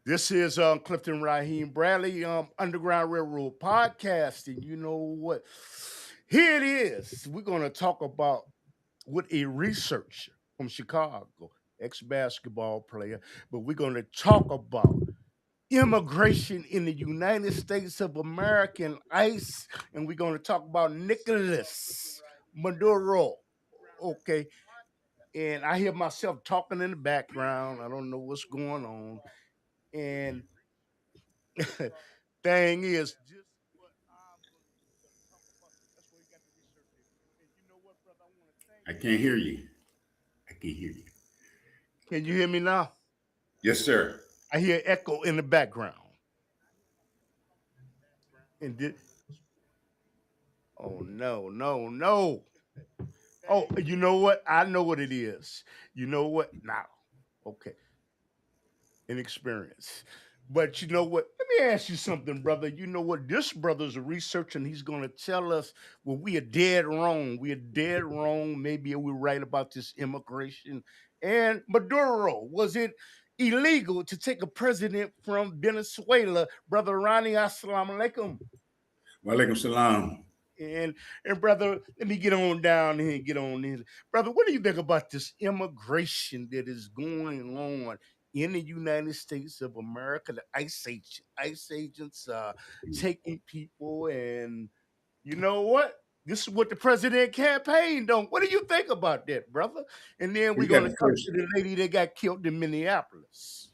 This is Clifton Raheem Bradley, Underground Railroad Podcast. And you know what? Here it is. We're going to talk about with a researcher from Chicago, ex basketball player, but we're going to talk about immigration in the United States of America and ICE, and we're going to talk about Nicolás Maduro. Okay. And I hear myself talking in the background. I don't know what's going on. And thing is, just what I'm gonna talk about. That's where you got the research in. And you know what, brother? I want to thank I you. can't hear you. I can't hear you. Can you hear me now? Yes, sir. I hear echo in the background. And oh no, no, no. Oh, you know what? I know what it is. You know what? Now, okay, inexperience. But you know what? Let me ask you something, brother. You know what? This brother's a researcher, and he's going to tell us, well, we are dead wrong. We are dead wrong. Maybe we're right about this immigration. And Maduro, was it illegal to take a president from Venezuela? Brother Ronnie, assalamu alaikum. Walaikum salam. And and brother, let me get on down here and get on in. Brother, what do you think about this immigration that is going on in the United States of America? The ICE agents taking people, and you know what? This is what the president campaigned on. What do you think about that, brother? And then Well, we're you got gonna the come first. to the lady that got killed in Minneapolis.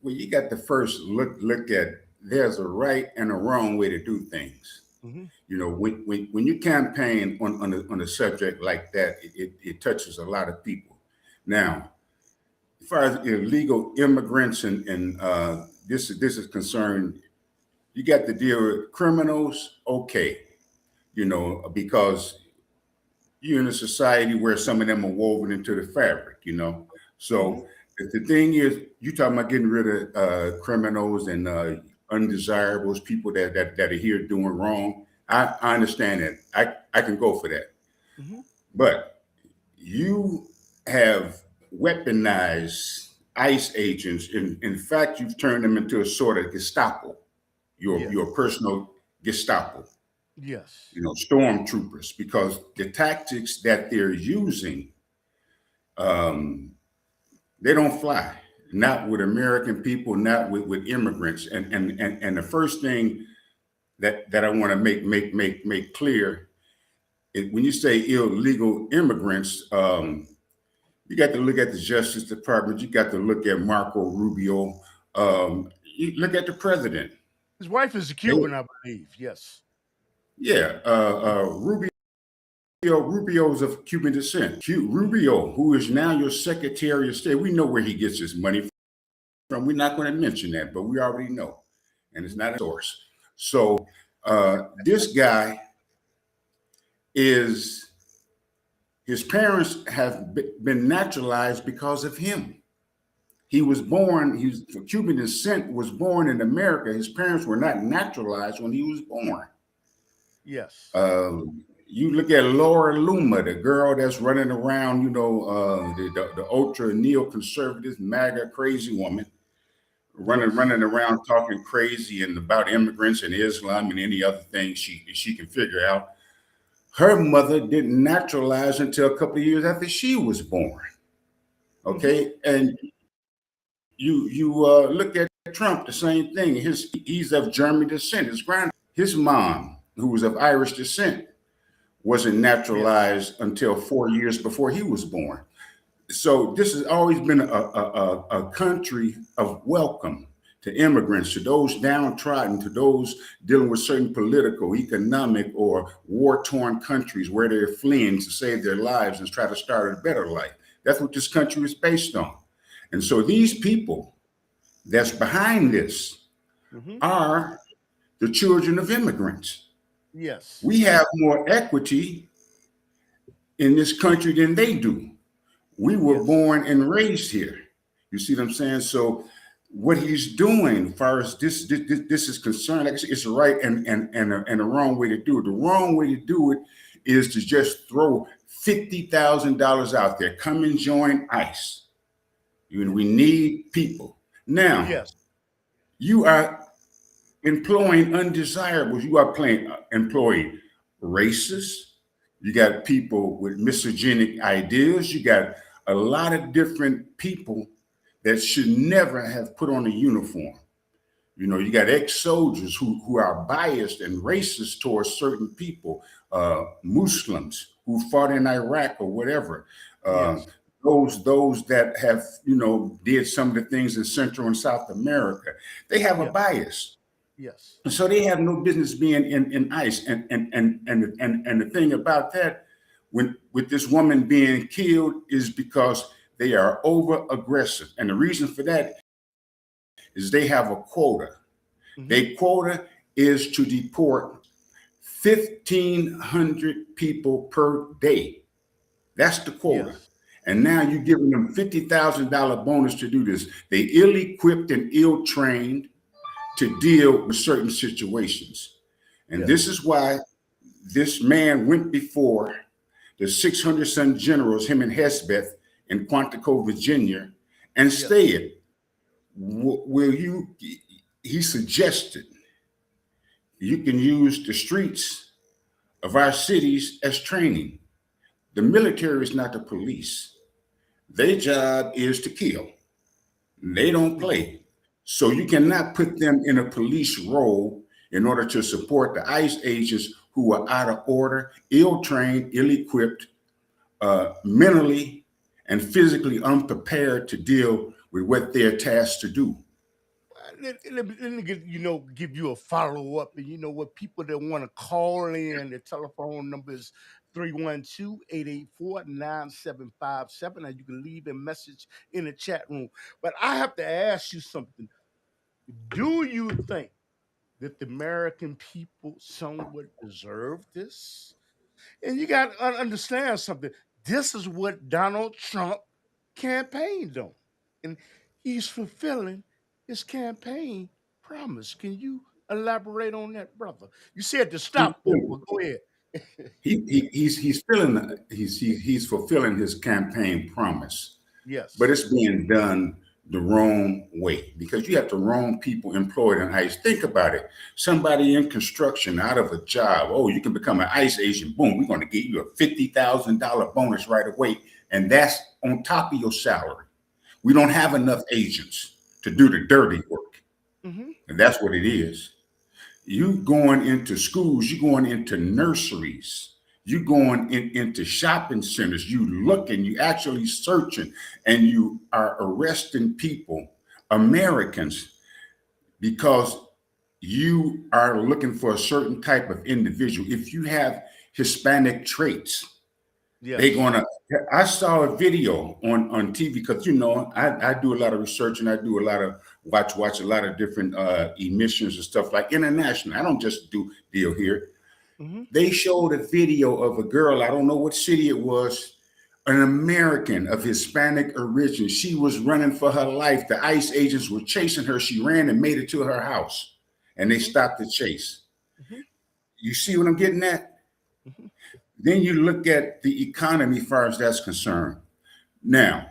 Well, you got the first look at. There's a right and a wrong way to do things. Hmm. You know, when you campaign on a subject like that, it touches a lot of people. Now, as far as illegal immigrants and this is concerned, you got to deal with criminals. Okay, because you're in a society where some of them are woven into the fabric, Hmm. So the thing is, you talking about getting rid of criminals and undesirables, people that are here doing wrong. I understand that. I can go for that. Hmm. But you have weaponized ICE agents. In fact, you've turned them into a sort of Gestapo, Yes. your personal Gestapo, Yes. stormtroopers, because the tactics that they're using, um, they don't fly. Not with American people, not with immigrants. And the first thing that I want to make clear is when you say illegal immigrants, you got to look at the Justice Department. You got to look at Marco Rubio. You look at the president. His wife is a They, Cuban, I believe. Yes. yeah, Rubio's of Cuban descent. Rubio, who is now your Secretary of State, we know where he gets his money from. We're not going to mention that, but we already know, and it's Mhm. not a source. So this guy is his parents have been naturalized because of him. He was born. He's Cuban descent. Was born in America. His parents were not naturalized when he was born. Yes. You look at Laura Luma, the girl that's running around, the ultra neoconservative, MAGA crazy woman, Yes. running around talking crazy and about immigrants and Islam and any other thing she can figure out. Her mother didn't naturalize until a couple of years after she was born. Hmm. Okay, and you look at Trump, the same thing. He's of German descent. His mom, who was of Irish descent, wasn't Yes. naturalized until 4 years before he was born. So this has always been a country of welcome to immigrants, to those downtrodden, to those dealing with certain political, economic, or war-torn countries where they're fleeing to save their lives and try to start a better life. That's what this country is based on. And so these people that's behind this Hmm. are the children of immigrants. Yes. We have more equity in this country than they do. We were Yes. born and raised here. You see what I'm saying? So what he's doing, as far as this is concerned, like I said, it's a right and a wrong way to do it. The wrong way to do it is to just throw $50,000 out there. Come and join ICE. We need people now. Yes. you are employing undesirables. You are employing racists. You got people with misogynist ideas. You got a lot of different people that should never have put on a uniform. You got ex-soldiers who are biased and racist towards certain people, Muslims who fought in Iraq or whatever. Uh, Yes. those that have, did some of the things in Central and South America, they have a Yes. bias. Yes. So they have no business being in ICE. And the thing about that, when with this woman being killed, is because they are over aggressive. And the reason for that is they have a quota. Mm-hmm. Their quota is to deport 1,500 people per day. That's the quota. Yes. And now you're giving them $50,000 bonus to do this. They ill-equipped and ill-trained to deal with certain situations. And Yes. this is why this man went before the 600-son generals, him and Hesbeth in Quantico, Virginia, and Yes. said, he suggested you can use the streets of our cities as training. The military is not the police. Their job is to kill. They don't play. So you cannot put them in a police role in order to support the ICE agents who are out of order, ill-trained, ill-equipped, mentally and physically unprepared to deal with what they're tasked to do. Let me give you a follow up. And you know what? People that want to call in, the telephone number is 312-884-9757. And you can leave a message in the chat room. But I have to ask you something. Do you think that the American people somewhat deserve this? And you got to understand something. This is what Donald Trump campaigned on. And he's fulfilling his campaign promise. Can you elaborate on that, brother? You said to stop, but go ahead. He's fulfilling his campaign promise, but Yes. it's being done the wrong way because you have the wrong people employed in ICE. Think about it. Somebody in construction out of a job, oh, you can become an ICE agent. Boom, we're going to give you a $50,000 bonus right away. And that's on top of your salary. We don't have enough agents to do the dirty work. Mm-hmm. And that's what it is. You going into schools, you going into nurseries, you going into shopping centers, you looking, you actually searching, and you are arresting people, Americans, because you are looking for a certain type of individual. If you have Hispanic traits, they Yes. gonna. I saw a video on TV because I do a lot of research and I do a lot of watch a lot of different emissions and stuff like international. I don't just deal here. Mm-hmm. They showed a video of a girl. I don't know what city it was. An American of Hispanic origin. She was running for her life. The ICE agents were chasing her. She ran and made it to her house, and they stopped the chase. Mm-hmm. You see what I'm getting at? Mm-hmm. Then you look at the economy as far as that's concerned. Now,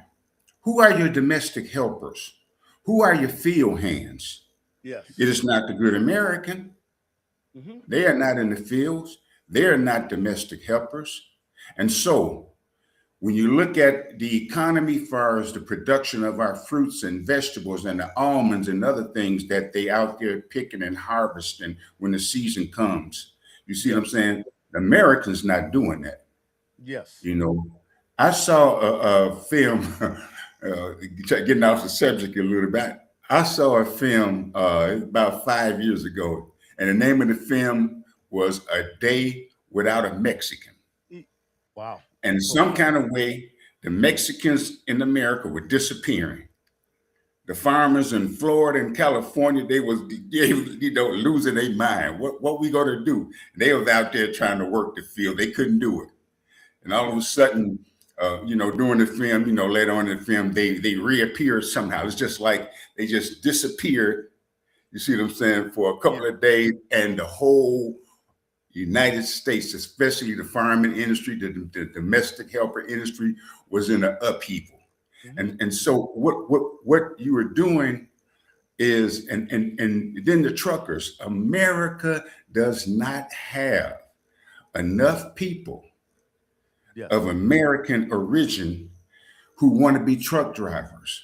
who are your domestic helpers? Who are your field hands? Yes. It is not the good American. Mm-hmm. They are not in the fields. They are not domestic helpers. And so when you look at the economy as far as the production of our fruits and vegetables and the almonds and other things that they out there picking and harvesting when the season comes, you see what I'm saying? The Americans not doing that. Yes. I saw a film, getting off the subject a little bit. I saw a film about 5 years ago, and the name of the film was A Day Without a Mexican. Wow. And some kind of way, the Mexicans in America were disappearing. The farmers in Florida and California, they was losing their mind. What we gonna do? They was out there trying to work the field. They couldn't do it. And all of a sudden, during the film, later on in the film, they reappeared somehow. It's just like they just disappeared. You see what I'm saying? For a couple of days, and the whole United States, especially the farming industry, the domestic helper industry, was in an upheaval. Mm-hmm. And so what you were doing is, and then the truckers. America does not have enough people Yes. of American origin who want to be truck drivers.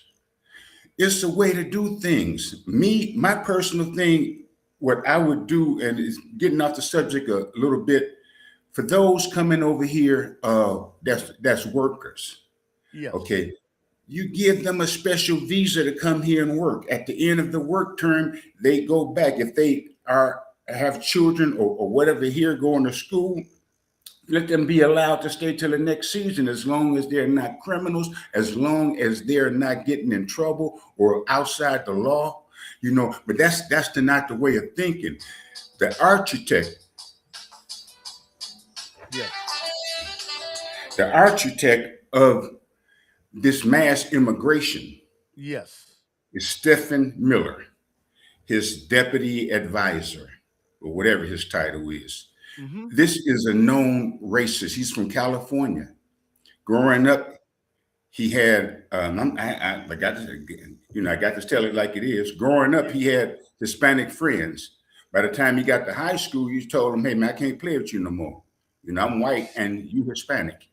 It's a way to do things. Me, my personal thing, what I would do, and is getting off the subject a little bit, for those coming over here, that's workers. Yes. Okay, you give them a special visa to come here and work. At the end of the work term, they go back. If they are have children or whatever here going to school, let them be allowed to stay till the next season, as long as they're not criminals, as long as they're not getting in trouble or outside the law, But not the way of thinking. The architect, Yes. the architect of this mass immigration Yes. is Stephen Miller, his deputy advisor, or whatever his title is. Mm-hmm. This is a known racist. He's from California. Growing up, he had, I got to, I got to tell it like it is. Growing up, Yeah. he had Hispanic friends. By the time he got to high school, you told him, "Hey man, I can't play with you no more. I'm white and you Hispanic,"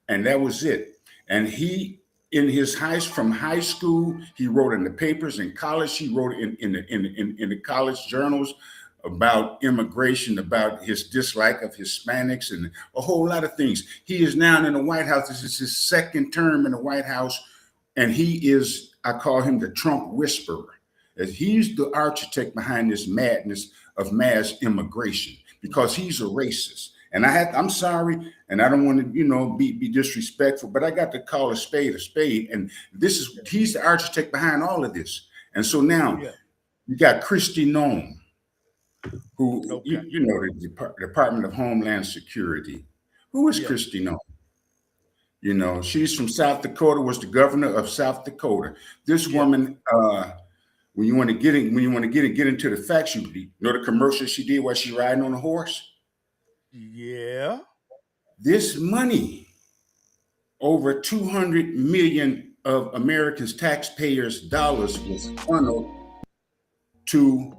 and that was it. And he, in his from high school, he wrote in the papers. In college, he wrote in the college journals about immigration, about his dislike of Hispanics, and a whole lot of things. He is now in the White House. This is his second term in the White House, and he is, I call him the Trump whisperer, as he's the architect behind this madness of mass immigration, because he's a racist. And I'm sorry, and I don't want to, be disrespectful, but I got to call a spade a spade. And he's the architect behind all of this. And so now Yeah. you got Christy Nome, who, Okay. the Department of Homeland Security. Who is Yes. Christy Nome? She's from South Dakota, was the governor of South Dakota. This Yes. woman, when you want to get into the facts, you know the commercial she did while she riding on a horse? Yeah. This money, over 200 million of Americans' taxpayers' dollars, was funneled to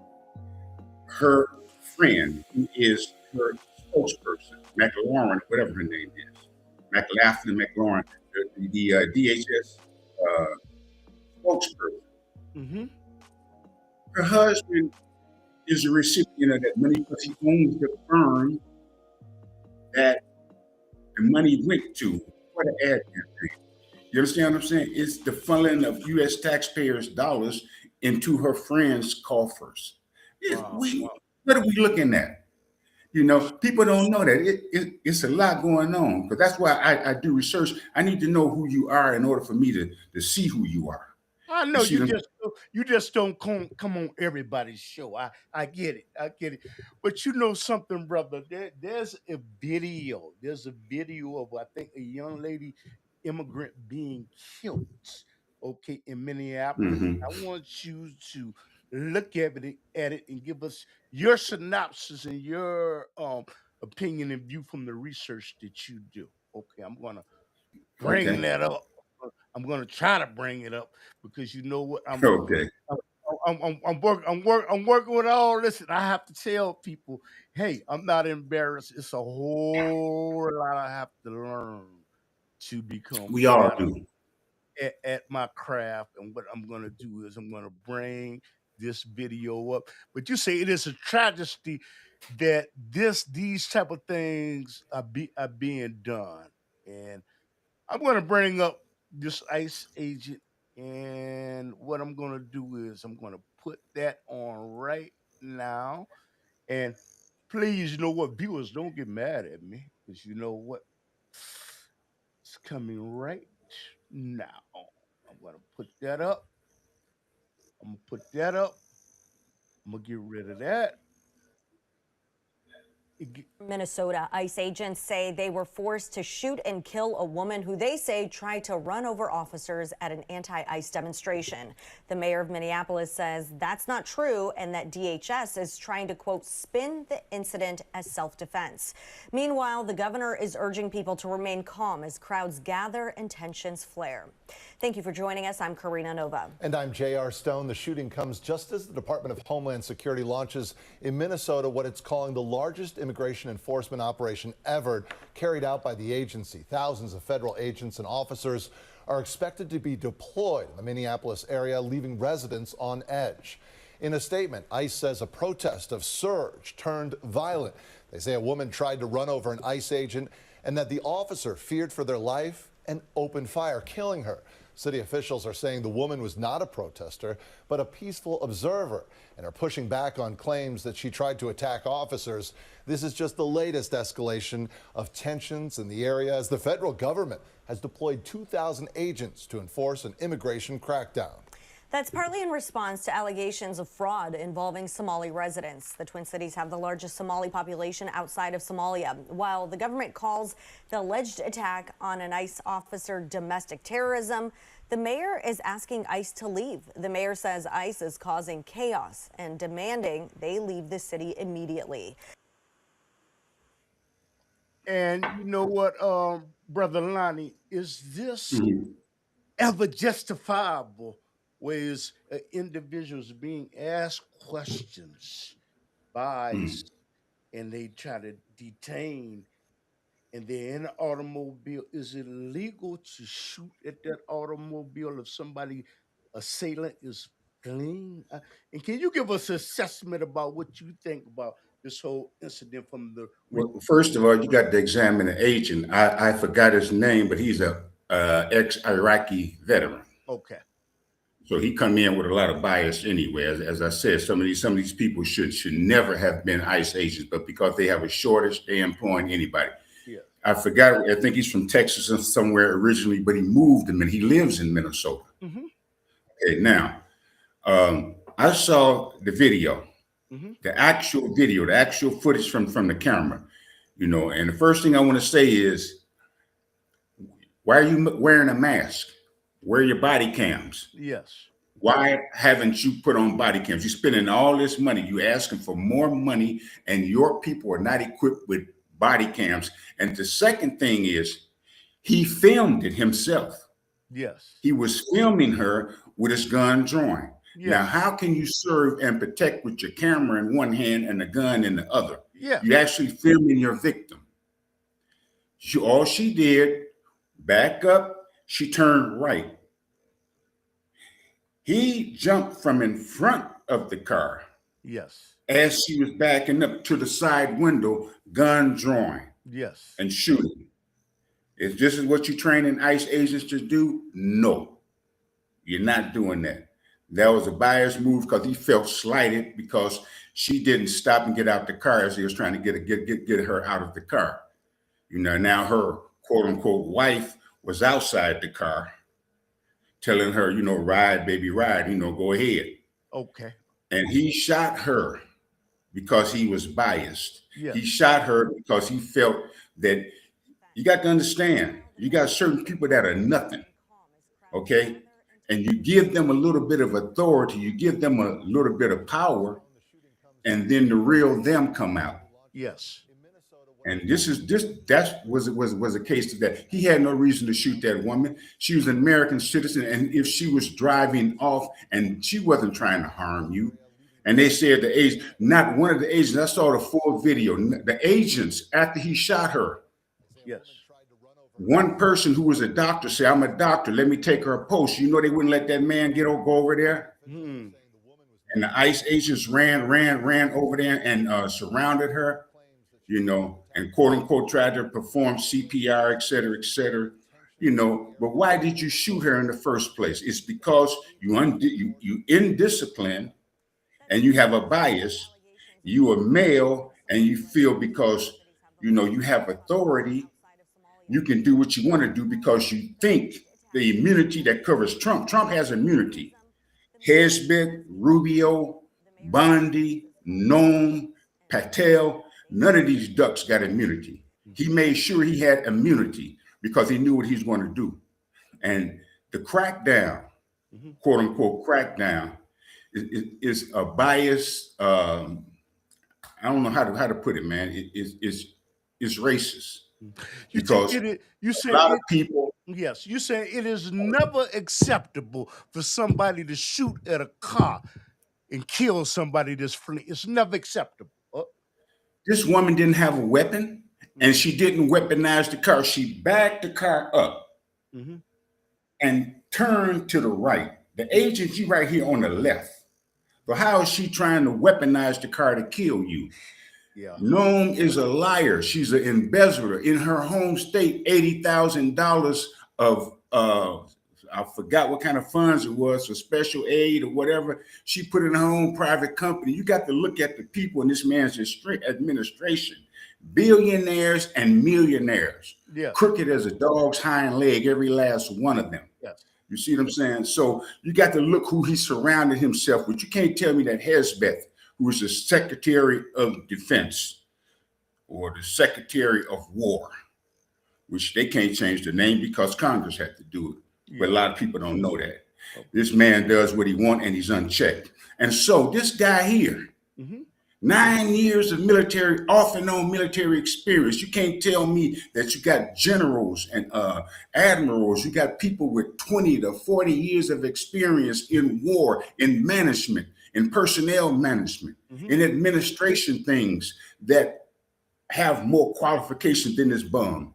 her friend, who is her spokesperson, McLaurin, whatever her name is, McLaughlin McLaurin, the DHS spokesperson. Mm-hmm. Her husband is a recipient of that money because he owns the firm that the money went to for the ad campaign. You understand what I'm saying? It's the funneling of U.S. taxpayers' dollars into her friends' coffers. Wow. Wow. What are we looking at? People don't know that it's a lot going on, because that's why I do research. I need to know who you are in order for me to see who you are. I You know see them? you just don't come on everybody's show. I get it. I get it. But you know something, brother. There's a video. There's a video of, I think, a young lady immigrant being killed. Okay, in Minneapolis. Hmm. I want you to look at it and give us your synopsis and your opinion and view from the research that you do. Okay, I'm gonna bring Okay. that up. I'm gonna try to bring it up because you know what Okay. I'm I'm working with all this, and I have to tell people, hey, I'm not embarrassed. It's a whole lot I have to learn to become We all better do. at my craft. And what I'm gonna do is I'm gonna bring this video up. But you say it is a tragedy that these type of things are being done. And I'm going to bring up this ICE agent, and what I'm going to do is I'm going to put that on right now. And please, you know what, viewers, don't get mad at me, because you know what, it's coming right now. I'm going to put that up. I'm going to put that up. I'm going to get rid of that. Minnesota, ICE agents say they were forced to shoot and kill a woman who they say tried to run over officers at an anti-ICE demonstration. The mayor of Minneapolis says that's not true and that DHS is trying to, quote, spin the incident as self-defense. Meanwhile, the governor is urging people to remain calm as crowds gather and tensions flare. Thank you for joining us. I'm Karina Nova. And I'm J.R. Stone. The shooting comes just as the Department of Homeland Security launches in Minnesota what it's calling the largest immigration enforcement operation ever carried out by the agency. Thousands of federal agents and officers are expected to be deployed in the Minneapolis area, leaving residents on edge. In a statement, ICE says a protest of surge turned violent. They say a woman tried to run over an ICE agent and that the officer feared for their life and opened fire, killing her. City officials are saying the woman was not a protester, but a peaceful observer, and are pushing back on claims that she tried to attack officers. This is just the latest escalation of tensions in the area as the federal government has deployed 2,000 agents to enforce an immigration crackdown. That's partly in response to allegations of fraud involving Somali residents. The Twin Cities have the largest Somali population outside of Somalia. While the government calls the alleged attack on an ICE officer domestic terrorism, the mayor is asking ICE to leave. The mayor says ICE is causing chaos and demanding they leave the city immediately. And you know what, Brother Lonnie, is this ever justifiable? Whereas individuals being asked questions by ICE and they try to detain and they're in an automobile. Is it legal to shoot at that automobile if somebody assailant is fleeing? And can you give us an assessment about what you think about this whole incident from the? Well, first of all, you got to examine the agent. I forgot his name, but he's a ex-Iraqi veteran. Okay. So he come in with a lot of bias anyway. As I said, some of these people should never have been ICE agents, but because they have a shortage, they employing anybody. Yeah. I forgot. I think he's from Texas or somewhere originally, but he moved and he lives in Minnesota. Okay, now I saw the video, the actual video, the actual footage from the camera. You know, and the first thing I want to say is, why are you wearing a mask? Wear your body cams. Yes. Why haven't you put on body cams? You're spending all this money. You're asking for more money, and your people are not equipped with body cams. And the second thing is, he filmed it himself. Yes. He was filming her with his gun drawn. Yes. Now, how can you serve and protect with your camera in one hand and a gun in the other? Yeah. You're actually filming your victim. All she did, back up, she turned right. He jumped from in front of the car. Yes. As she was backing up to the side window, gun drawing. Yes. And shooting. Is this what you're training ICE agents to do? No, you're not doing that. That was a biased move because he felt slighted because she didn't stop and get out the car as he was trying to get her out of the car. You know, now her quote unquote wife was outside the car telling her, you know, ride, baby, ride, you know, go ahead. Okay. And he shot her because he was biased. Yes. He shot her because he felt that, you got to understand, you got certain people that are nothing, okay? And you give them a little bit of authority, you give them a little bit of power, and then the real them come out. Yes. And that was a case of that. He had no reason to shoot that woman. She was an American citizen, and if she was driving off and she wasn't trying to harm you, and they said the agent, not one of the agents, I saw the full video, the agents, after he shot her, yes, one person who was a doctor said, I'm a doctor, let me take her a post. You know, they wouldn't let that man go over there. And the ICE agents ran over there and surrounded her, you know, and quote unquote tried to perform CPR, et cetera, you know. But why did you shoot her in the first place? It's because you indisciplined and you have a bias. You are male and you feel because, you know, you have authority, you can do what you want to do because you think the immunity that covers Trump. Trump has immunity. Hesbitt, Rubio, Bondi, Noem, Patel, None of these ducks got immunity. He made sure he had immunity because he knew what he was going to do. And the crackdown, quote unquote crackdown, is a bias. I don't know how to put it, man. It's racist because You a said lot of people. yes. You said it is never acceptable for somebody to shoot at a car and kill somebody that's friendly. It's never acceptable. This woman didn't have a weapon, and she didn't weaponize the car. She backed the car up and turned to the right. The agency right here on the left. But how is she trying to weaponize the car to kill you? Yeah. Noam is a liar. She's an embezzler. In her home state, $80,000 of I forgot what kind of funds it was for special aid or whatever. She put in her own private company. You got to look at the people in this man's administration. Billionaires and millionaires. Yeah. Crooked as a dog's hind leg, every last one of them. Yes. You see what I'm saying? So you got to look who he surrounded himself with. You can't tell me that Hezbeth, who is the Secretary of Defense or the Secretary of War, which they can't change the name because Congress had to do it. But a lot of people don't know that. This man does what he wants and he's unchecked. And so this guy here, 9 years of military, off and on military experience. You can't tell me that you got generals and admirals. You got people with 20 to 40 years of experience in war, in management, in personnel management, in administration things that have more qualifications than this bum.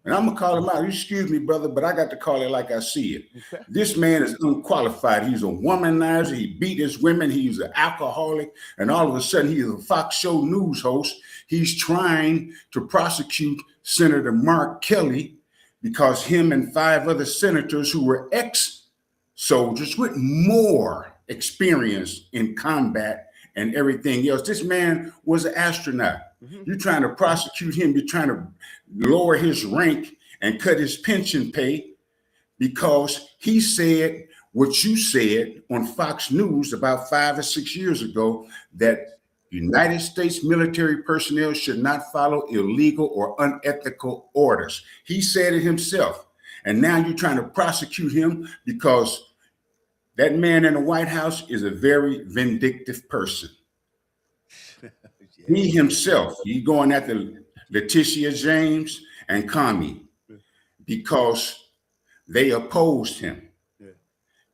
And I'm gonna call him out. Excuse me, brother, but I got to call it like I see it. Okay. This man is unqualified. He's a womanizer. He beat his women. He's an alcoholic. And all of a sudden, he's a Fox Show news host. He's trying to prosecute Senator Mark Kelly because him and 5 other senators who were ex-soldiers with more experience in combat and everything else. This man was an astronaut. You're trying to prosecute him. You're trying to lower his rank and cut his pension pay because he said what you said on Fox News about 5 or 6 years ago, that United States military personnel should not follow illegal or unethical orders. He said it himself. And now you're trying to prosecute him because that man in the White House is a very vindictive person. He himself, he going after Letitia James and Connie because they opposed him.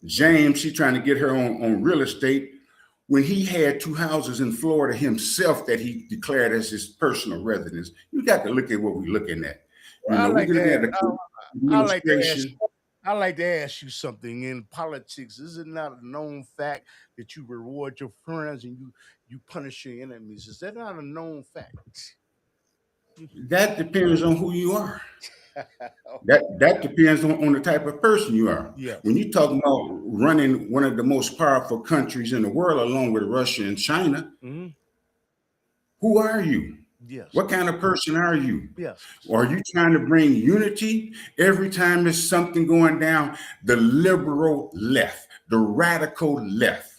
James, she's trying to get her on real estate when he had 2 houses in Florida himself that he declared as his personal residence. You got to look at what we're looking at. You know, I like to ask you something. In politics, is it not a known fact that you reward your friends and you punish your enemies? Is that not a known fact? That depends on who you are. That depends on the type of person you are. Yeah. When you talk about running one of the most powerful countries in the world, along with Russia and China, who are you? Yes. What kind of person are you? Yes. Or are you trying to bring unity every time there's something going down? The liberal left, the radical left.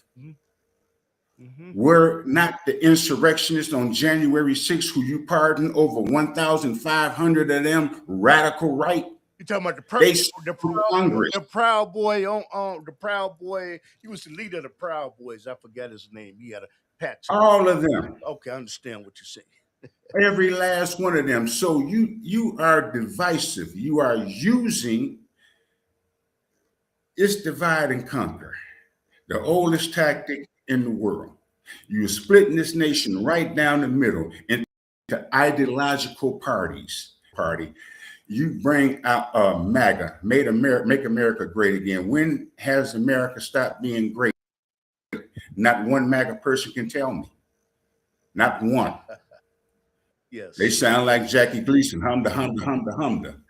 Were not the insurrectionists on January 6th, who you pardoned over 1,500 of them, radical right? You talking about the Proud Boy on the Proud Boy? He was the leader of the Proud Boys. I forgot his name. He had a patch. All of them. Okay, I understand what you're saying. Every last one of them. So you are divisive. You are using it's divide and conquer, the oldest tactic in the world. You're splitting this nation right down the middle into ideological parties. You bring out MAGA, Make America Great Again. When has America stopped being great? Not one MAGA person can tell me. Not one. Yes. They sound like Jackie Gleason. Humda, humda, humda, humda.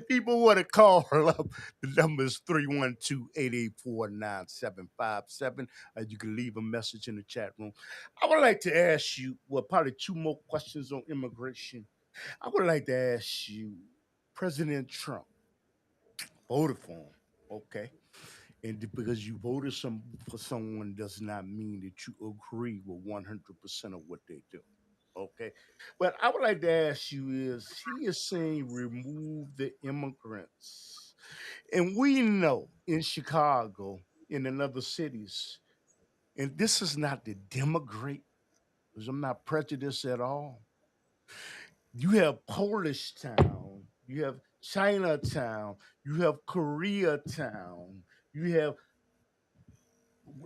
People want to call her up. The number is 312-884-9757. You can leave a message in the chat room. I would like to ask you, probably 2 more questions on immigration. I would like to ask you, President Trump voted for him, okay? And because you voted for someone does not mean that you agree with 100% of what they do. Okay. But I would like to ask you is he is saying remove the immigrants. And we know in Chicago, in other cities, and this is not to demigrate, because I'm not prejudiced at all. You have Polish town, you have Chinatown, you have Koreatown, you have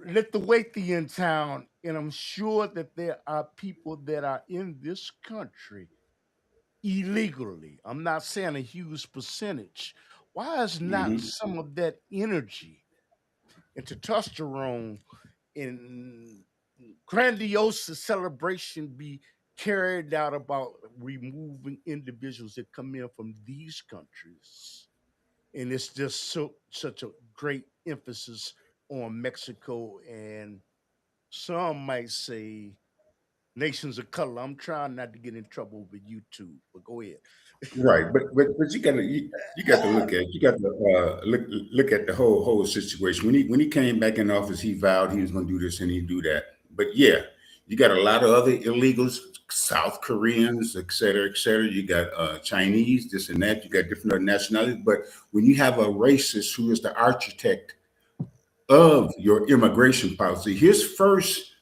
Lithuanian town, and I'm sure that there are people that are in this country illegally. I'm not saying a huge percentage. Why is not Hmm. some of that energy and testosterone and grandiose celebration be carried out about removing individuals that come in from these countries? And it's just such a great emphasis on Mexico and some might say nations of color. I'm trying not to get in trouble with YouTube, but go ahead. Right, but you got to look at the whole situation. When he came back in office, he vowed he was going to do this and he do that. But yeah, you got a lot of other illegals, South Koreans, et cetera, et cetera. You got Chinese, this and that. You got different other nationalities. But when you have a racist who is the architect of your immigration policy, his first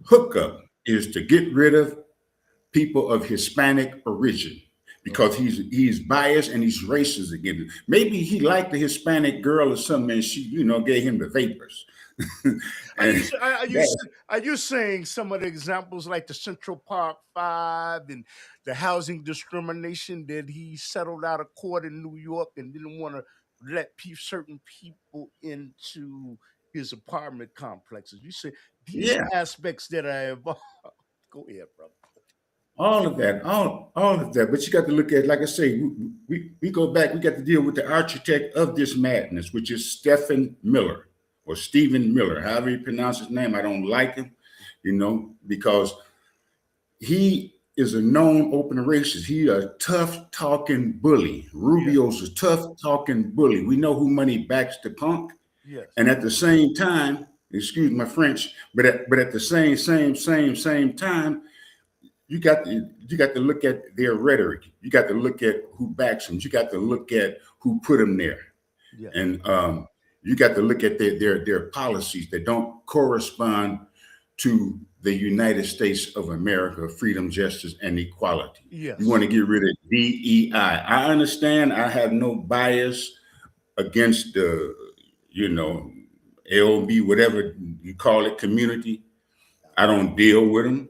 hookup is to get rid of people of Hispanic origin because he's biased and he's racist against it. Maybe he liked the Hispanic girl or something, and she, gave him the vapors. Are you And that, are you saying some of the examples like the Central Park Five and the housing discrimination that he settled out of court in New York and didn't want to let certain people into his apartment complexes? You say these yeah, aspects that are involved. Go ahead, brother. all of that. But you got to look at, like I say, we go back. We got to deal with the architect of this madness, which is Stephen Miller or Stephen Miller, however you pronounce his name. I don't like him, because he is a known open racist. He a tough talking bully. Yes, Rubio's a tough talking bully. We know who money backs the punk. yes, And at the same time, excuse my French, but at the same time, you got to look at their rhetoric. You got to look at who backs them. You got to look at who put them there, yes, and you got to look at their policies that don't correspond to the United States of America, freedom, justice, and equality. You want yes. to get rid of DEI. I understand. I have no bias against the, LB, whatever you call it, community. I don't deal with them.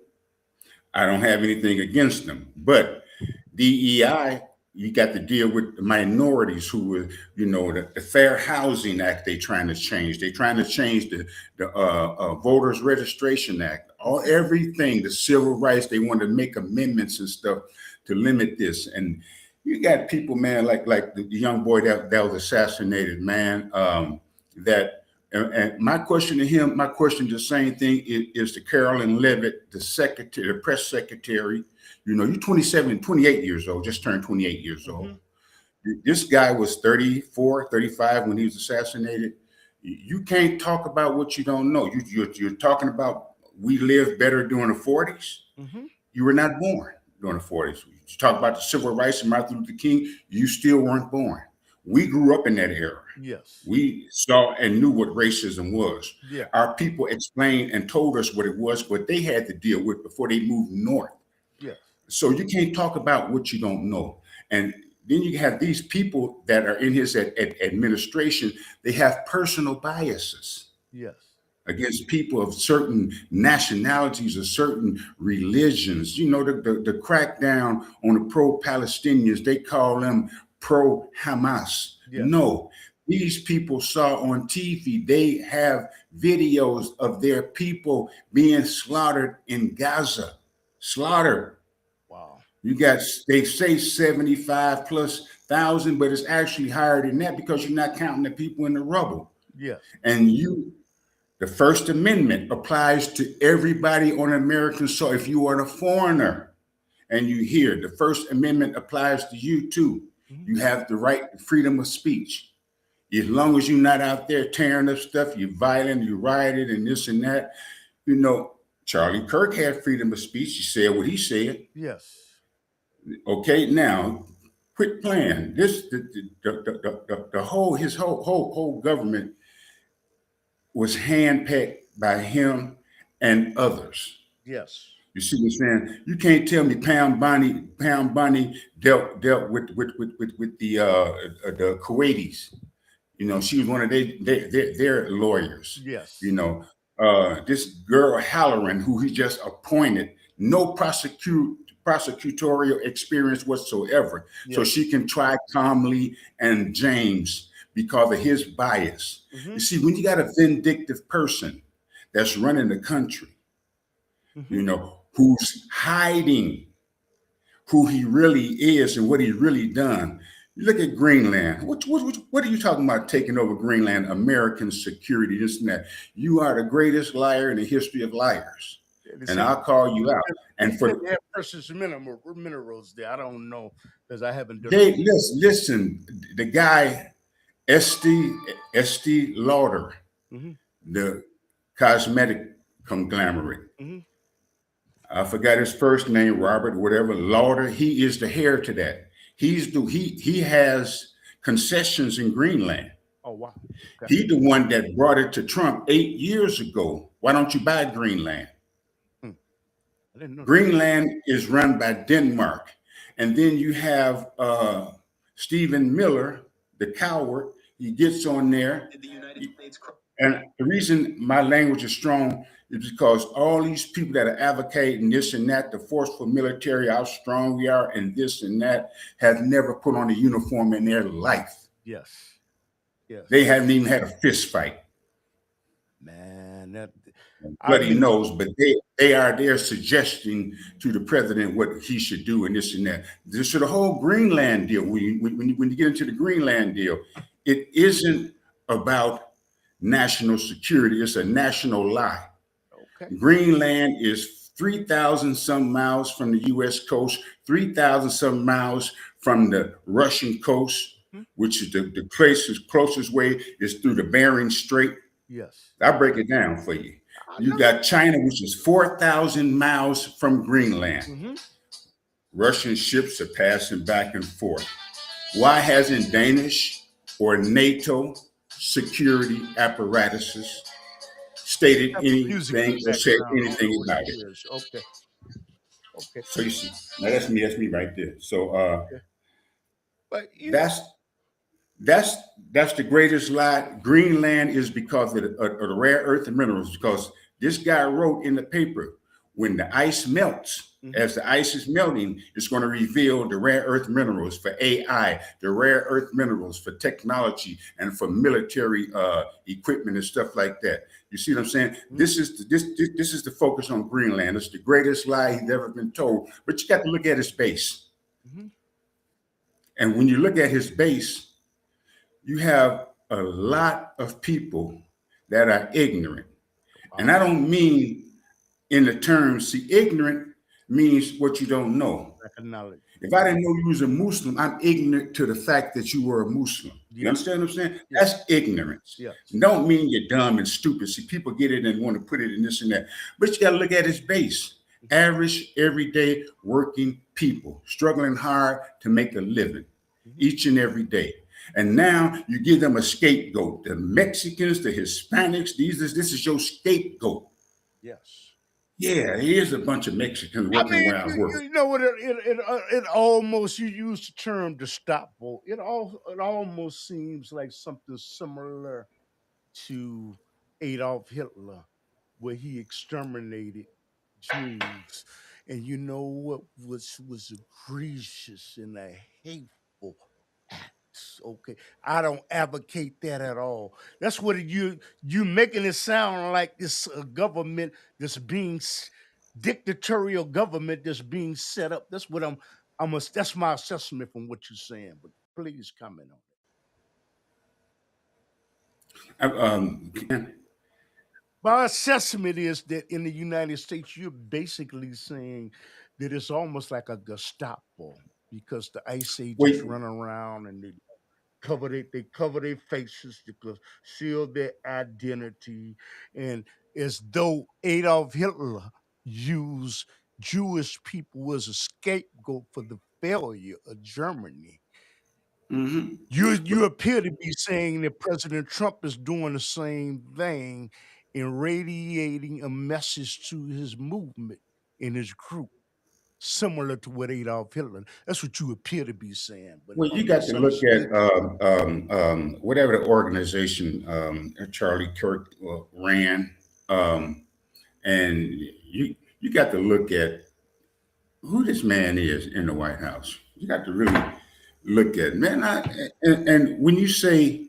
I don't have anything against them. But DEI, you got to deal with the minorities who are, the Fair Housing Act they're trying to change. They're trying to change the Voters Registration Act, everything, the civil rights. They want to make amendments and stuff to limit this. And you got people, man, like the young boy that was assassinated, man, that and my question to him, the same thing is to Carolyn Levitt, the secretary, the press secretary. You're 27, 28 years old, just turned 28 years old. Hmm. This guy was 34, 35 when he was assassinated. You can't talk about what you don't know. You're talking about we lived better during the 40s. Hmm. You were not born during the 40s. You talk about the civil rights and Martin Luther King, you still weren't born. We grew up in that era. Yes. We saw and knew what racism was. Yeah. Our people explained and told us what it was, what they had to deal with before they moved north. Yes. So you can't talk about what you don't know. And then you have these people that are in his administration, they have personal biases Yes. against people of certain nationalities or certain religions. The crackdown on the pro-Palestinians, they call them pro-Hamas. Yes. No, these people saw on TV, they have videos of their people being slaughtered in Gaza. Slaughtered. Wow. They say 75 plus thousand, but it's actually higher than that because you're not counting the people in the rubble. Yes. And the First Amendment applies to everybody on American soil. If you are a foreigner and you hear, the First Amendment applies to you too. Mhm. You have the right to freedom of speech. As long as you're not out there tearing up stuff, you're violent, you rioted, and this and that. You know, Charlie Kirk had freedom of speech. He said what he said. Yes. Okay, now quit playing. This the whole his whole government was handpicked by him and others. Yes. You see what I'm saying? You can't tell me Pound Bunny dealt with the Kuwaitis. You know, she was one of their lawyers. Yes. You know, this girl Halloran, who he just appointed, no prosecutorial experience whatsoever. Yes. So she can try Calmly and James because of his bias. You see, when you got a vindictive person that's running the country, you know, who's hiding who he really is and what he's really done. You look at Greenland. What are you talking about taking over Greenland? American security, this and that. You are the greatest liar in the history of liars. And I'll call you out. And for they have precious minerals there. I don't know because I haven't done listen, the guy Estee Lauder, the cosmetic conglomerate. I forgot his first name, Robert, whatever, Lauder. He is the heir to that. He has concessions in Greenland. Oh, wow. Okay. He's the one that brought it to Trump 8 years ago. Why don't you buy Greenland? I didn't know Greenland is run by Denmark. And then you have Stephen Miller, the coward. He gets on there. And the reason my language is strong is because all these people that are advocating this and that, the forceful military, how strong we are, and this and that, have never put on a uniform in their life. Yes. Yes. They haven't even had a fist fight. Man, that Bloody knows, but they're suggesting to the president what he should do and this and that. So the whole Greenland deal, when you get into the Greenland deal, it isn't about national security. It's a national lie. Okay. Greenland is 3,000 some miles from the U.S. coast, 3,000 some miles from the Russian coast, which is the closest way is through the Bering Strait. Yes. I'll break it down for you. You got China, which is 4,000 miles from Greenland. Russian ships are passing back and forth. Why hasn't Danish or NATO security apparatuses stated anything or said anything about it? Okay. Okay. So you see, now that's me right there. So but that's the greatest lie. Greenland is because of the rare earth and minerals. Because this guy wrote in the paper, when the ice melts, as the ice is melting, it's going to reveal the rare earth minerals for AI, the rare earth minerals for technology and for military equipment and stuff like that. You see what I'm saying? This is the focus on Greenland. It's the greatest lie he's ever been told. But you got to look at his base. And when you look at his base, you have a lot of people that are ignorant. And I don't mean in the terms, see, ignorant means what you don't know. If I didn't know you was a Muslim, I'm ignorant to the fact that you were a Muslim. You understand what I'm saying? That's ignorance. Don't mean you're dumb and stupid. See, people get it and want to put it in this and that. But you got to look at his base. Average, everyday, working people, struggling hard to make a living each and every day. And now you give them a scapegoat. The Mexicans, the Hispanics, this is your scapegoat. Yes. Yeah, here's a bunch of Mexicans working where I work. You know what? It almost, you use the term Gestapo. It almost seems like something similar to Adolf Hitler, where he exterminated Jews. And you know what was egregious and a hateful act. Okay, I don't advocate that at all. That's what you making it sound like this government that's being dictatorial government that's being set up. That's what that's my assessment from what you're saying. But please comment on it. My assessment is that in the United States, you're basically saying that it's almost like a Gestapo because the Ice Ages run around and they they cover their faces to conceal their identity, and as though Adolf Hitler used Jewish people as a scapegoat for the failure of Germany. Hmm. You appear to be saying that President Trump is doing the same thing in radiating a message to his movement and his group, similar to what Adolf Hitler. That's what you appear to be saying, but Well, you I'm got to look at misunderstood. whatever the organization Charlie Kirk ran, and you got to look at who this man is in the White House. You got to really look at, man. And when you say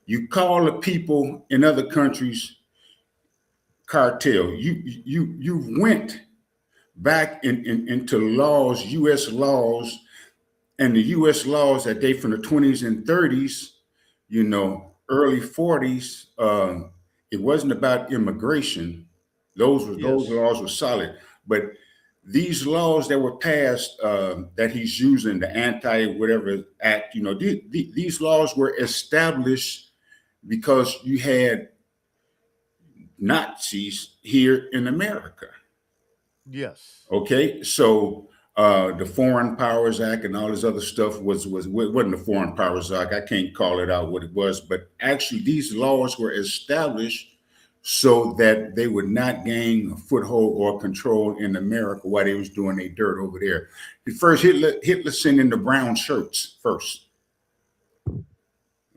you call the people in other countries cartel, you went back into laws, U.S. laws, and the U.S. laws that date from the 20s and 30s, early 40s. It wasn't about immigration. Those Yes, laws were solid, but these laws that were passed that he's using, the anti whatever act, these laws were established because you had Nazis here in America. yes. Okay, so the Foreign Powers Act and all this other stuff wasn't the Foreign Powers Act. I can't call it out what it was, but actually these laws were established so that they would not gain a foothold or control in America while they was doing their dirt over there. First, Hitler sent in the brown shirts first.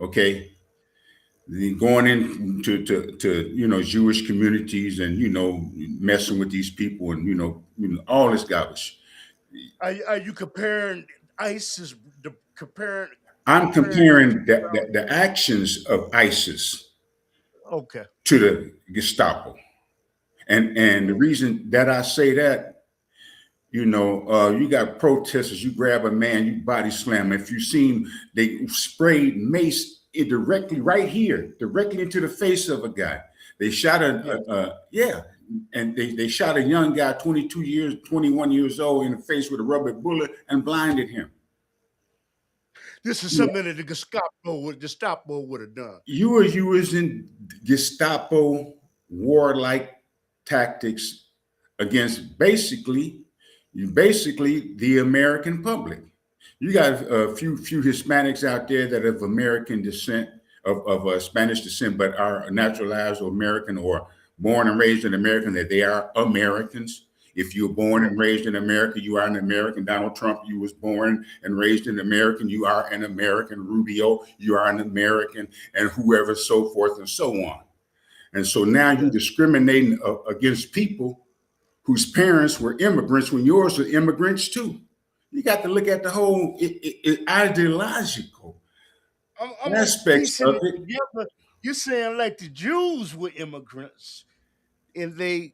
Okay, going into to Jewish communities and messing with these people and all this garbage. Are you comparing ISIS? Comparing I'm comparing them to comparing the actions of ISIS okay. to the Gestapo, and the reason that I say that, you got protesters. You grab a man, you body slam him. If you seen, they sprayed mace directly right here, directly into the face of a guy. They shot Yeah. and they shot a young guy, 21 years old, in the face with a rubber bullet and blinded him. This is something that the Gestapo would have done. You were using Gestapo warlike tactics against basically the American public. You got a few Hispanics out there that have American descent, of Spanish descent, but are naturalized or American or born and raised in America, that they are Americans. If you're born and raised in America, you are an American. Donald Trump, you was born and raised in American, you are an American. Rubio, you are an American, and whoever, so forth and so on. And so now you're discriminating against people whose parents were immigrants when yours are immigrants too. You got to look at the whole ideological I'm aspects piecing of it it. together. You're saying like the Jews were immigrants and they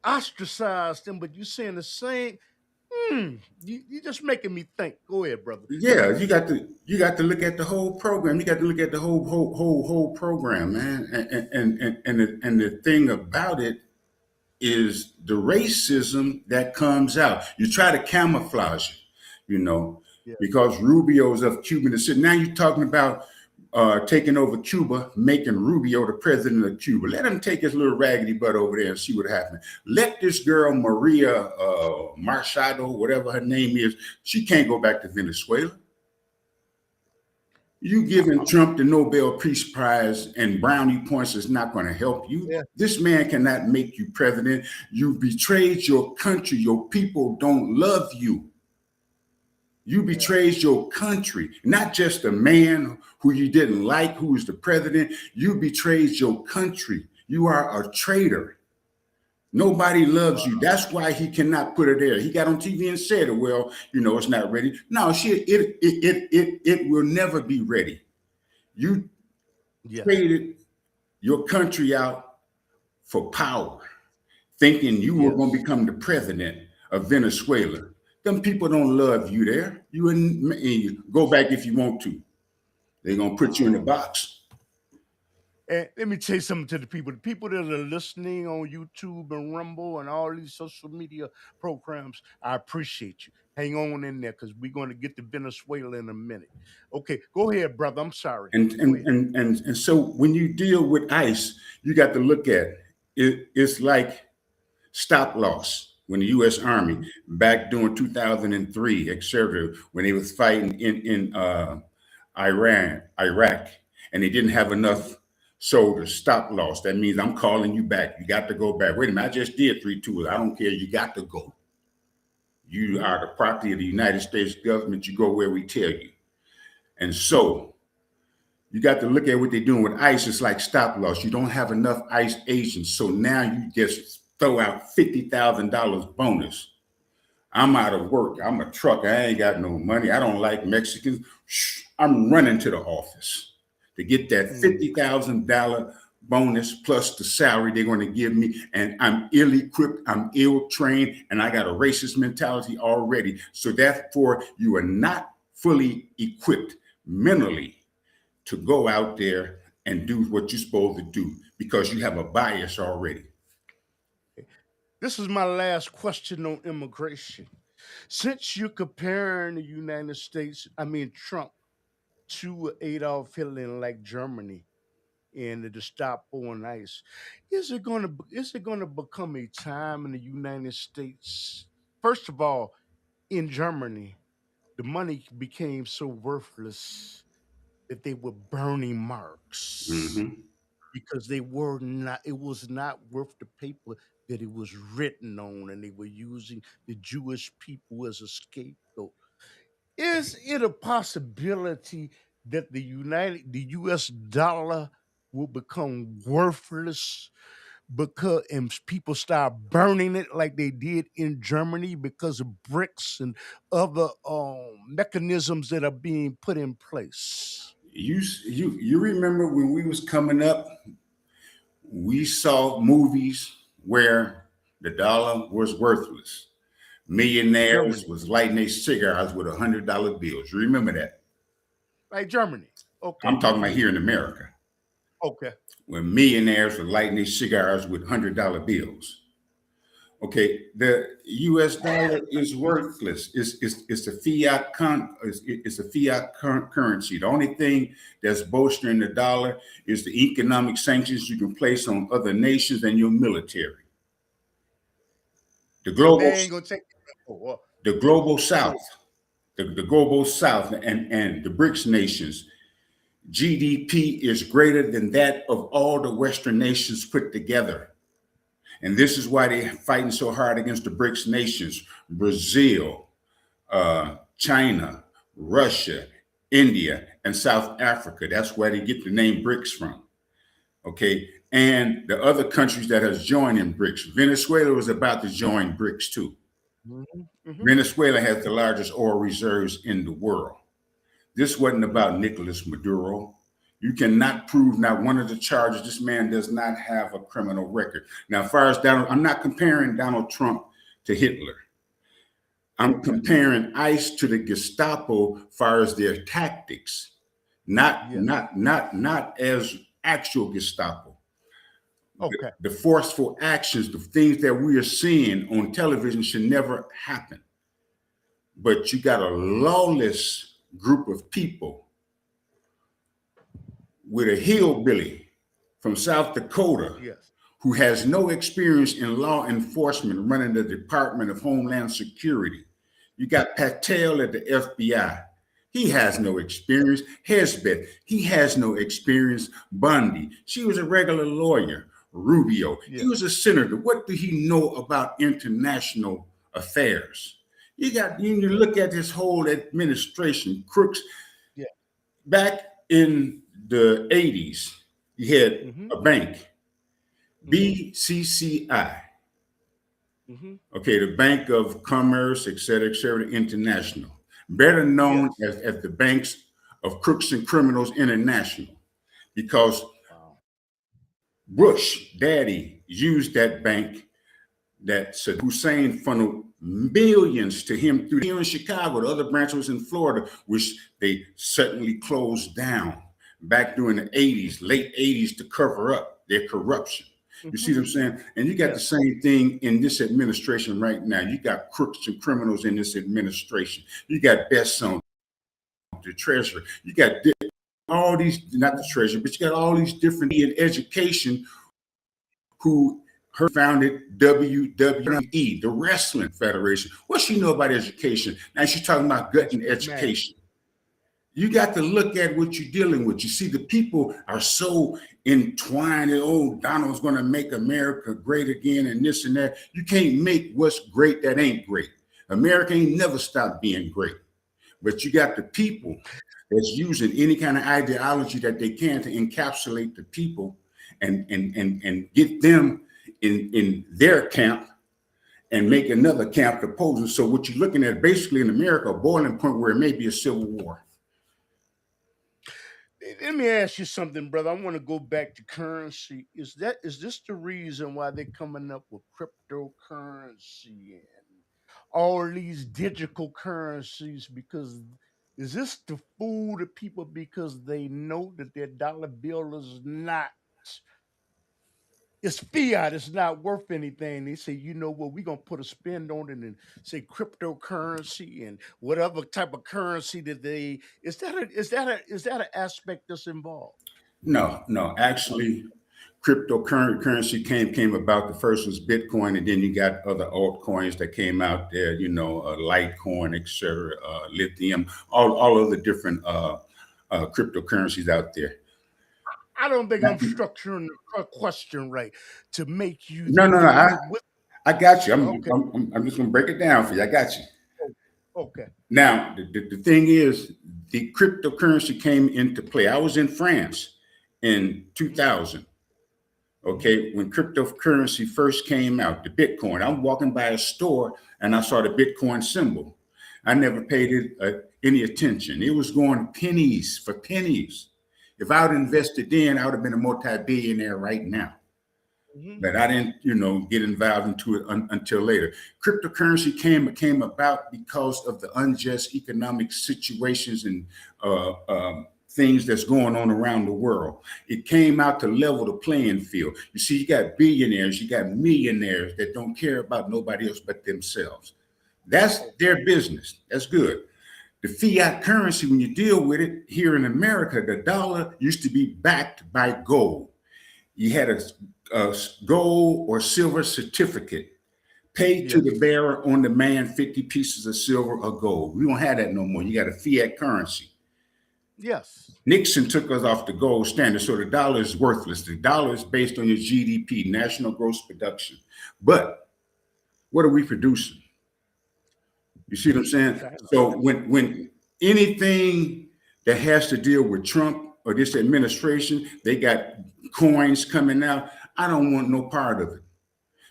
ostracized them, but you're saying the same. You're just making me think. Go ahead, brother. Yeah, you got to look at the whole program. You got to look at the whole program, man. And the thing about it is the racism that comes out. You try to camouflage it, Yeah. because Rubio's of Cuban descent. Now you're talking about taking over Cuba, making Rubio the president of Cuba. Let him take his little raggedy butt over there and see what happens. Let this girl, Maria Machado, whatever her name is, she can't go back to Venezuela. You giving Trump the Nobel Peace Prize and brownie points is not going to help you. Yeah. This man cannot make you president. You betrayed your country. Your people don't love you. You betrayed your country, not just a man who you didn't like, who was the president. You betrayed your country. You are a traitor. Nobody loves you. That's why he cannot put her there. He got on TV and said, well, it's not ready. No, it will never be ready. You Yes. traded your country out for power, thinking you were going to become the president of Venezuela. Them people don't love you there. You go back if you want to. They're going to put you in the box. And let me tell you something to the people that are listening on YouTube and Rumble and all these social media programs. I appreciate you. Hang on in there because we're going to get to Venezuela in a minute. Okay, go ahead, brother. I'm sorry. And Go and ahead. and and so when you deal with ICE, you got to look at it. It's like stop loss when the U.S. Army back during 2003, etc., when they was fighting in Iraq, and they didn't have enough soldiers. Stop loss. That means I'm calling you back. You got to go back. Wait a minute, I just did 3 tours. I don't care. You got to go. You are the property of the United States government. You go where we tell you. And so you got to look at what they're doing with ICE. It's like stop loss. You don't have enough ICE agents. So now you just throw out $50,000 bonus. I'm out of work. I'm a trucker. I ain't got no money. I don't like Mexicans. I'm running to the office to get that $50,000 bonus plus the salary they're going to give me. And I'm ill-equipped. I'm ill-trained. And I got a racist mentality already. So therefore, you are not fully equipped mentally to go out there and do what you're supposed to do because you have a bias already. This is my last question on immigration. Since you're comparing the United States, Trump, to Adolf Hitler like Germany and the Gestapo and ICE, is it gonna become a time in the United States? First of all, in Germany, the money became so worthless that they were burning marks Mm-hmm. because it was not worth the paper that it was written on, and they were using the Jewish people as a scapegoat. Is it a possibility that the US dollar will become worthless because and people start burning it like they did in Germany because of bricks and other mechanisms that are being put in place? You remember when we was coming up, we saw movies where the dollar was worthless. Millionaires Germany, was lighting their cigars with $100 bills. You remember that? like Germany. Okay, I'm talking about here in America, okay. when millionaires were lighting their cigars with $100 bills. Okay, the U.S. dollar is worthless. It's a fiat currency. The only thing that's bolstering the dollar is the economic sanctions you can place on other nations and your military. The But global they ain't gonna take it. the Go, global go. South, the global South, and the BRICS nations, GDP is greater than that of all the Western nations put together. And this is why they're fighting so hard against the BRICS nations: Brazil, China, Russia, India, and South Africa. That's where they get the name BRICS from. Okay. And the other countries that has joined in BRICS. Venezuela was about to join BRICS too. Mhm, mhm. Venezuela has the largest oil reserves in the world. This wasn't about Nicolás Maduro. You cannot prove not one of the charges. This man does not have a criminal record. Now, as far as Donald, I'm not comparing Donald Trump to Hitler. I'm Okay. comparing ICE to the Gestapo as far as their tactics, not Yes. not not not as actual Gestapo. Okay. The forceful actions, the things that we are seeing on television should never happen. But you got a lawless group of people with a hillbilly from South Dakota Yes. who has no experience in law enforcement running the Department of Homeland Security. You got Patel at the FBI. He has no experience. Hesbeth, he has no experience. Bundy, she was a regular lawyer. Rubio, he Yes. was a senator. What do he know about international affairs? You look at this whole administration, crooks. Yeah. Back in the 80s, you had Mm-hmm. a bank, Mm-hmm. BCCI, Mm-hmm. okay, the Bank of Commerce, et cetera, International, better known Yes. as the Banks of Crooks and Criminals International, because Wow. Bush, daddy, used that bank that Saddam Hussein funneled millions to him through here in Chicago. The other branch was in Florida, which they suddenly closed down. back during the 80s, late 80s, to cover up their corruption. You see what I'm saying? And you got the same thing in this administration right now. You got crooks and criminals in this administration. You got Besson, the treasurer. You got all these, not the treasurer, but you got all these different in education who founded WWE, the Wrestling Federation. What she know about education? Now she's talking about gutting education. You got to look at what you're dealing with. You see, the people are so entwined. Oh, Donald's going to make America great again and this and that. You can't make what's great that ain't great. America ain't never stopped being great. But you got the people that's using any kind of ideology that they can to encapsulate the people and get them in their camp and make another camp opposing. So what you're looking at basically in America, a boiling point where it may be a civil war. Let me ask you something, brother. I want to go back to currency. Is this the reason why they're coming up with cryptocurrency and all these digital currencies? Because is this to fool the people because they know that their dollar bill is not, it's fiat, it's not worth anything. They say, you know what, we're gonna put a spin on it and say cryptocurrency and whatever type of currency that they is that an aspect that's involved? No, actually, cryptocurrency came about. The first was Bitcoin, and then you got other altcoins that came out there, you know, Litecoin, etc., lithium, all of the different cryptocurrencies out there. I don't think I'm structuring the question right to make you. No. I got you. Okay. I'm just gonna break it down for you. I got you. Okay. Now, the thing is, the cryptocurrency came into play. I was in France in 2000. Okay, when cryptocurrency first came out, the Bitcoin. I'm walking by a store and I saw the Bitcoin symbol. I never paid it any attention. It was going pennies for pennies. If I would invested then, I would have been a multi-billionaire right now. But I didn't, you know, get involved into it until later. Cryptocurrency came about because of the unjust economic situations and things that's going on around the world. It came out to level the playing field. You see, you got billionaires, you got millionaires that don't care about nobody else but themselves. That's their business. That's good. The fiat currency, when you deal with it here in America, the dollar used to be backed by gold. You had a gold or silver certificate paid to the bearer on demand, 50 pieces of silver or gold. We don't have that no more. You got a fiat currency. Yes. Nixon took us off the gold standard, so the dollar is worthless. The dollar is based on your GDP, national gross production. But what are we producing? You see what I'm saying? So when anything that has to deal with Trump or this administration, they got coins coming out. I don't want no part of it,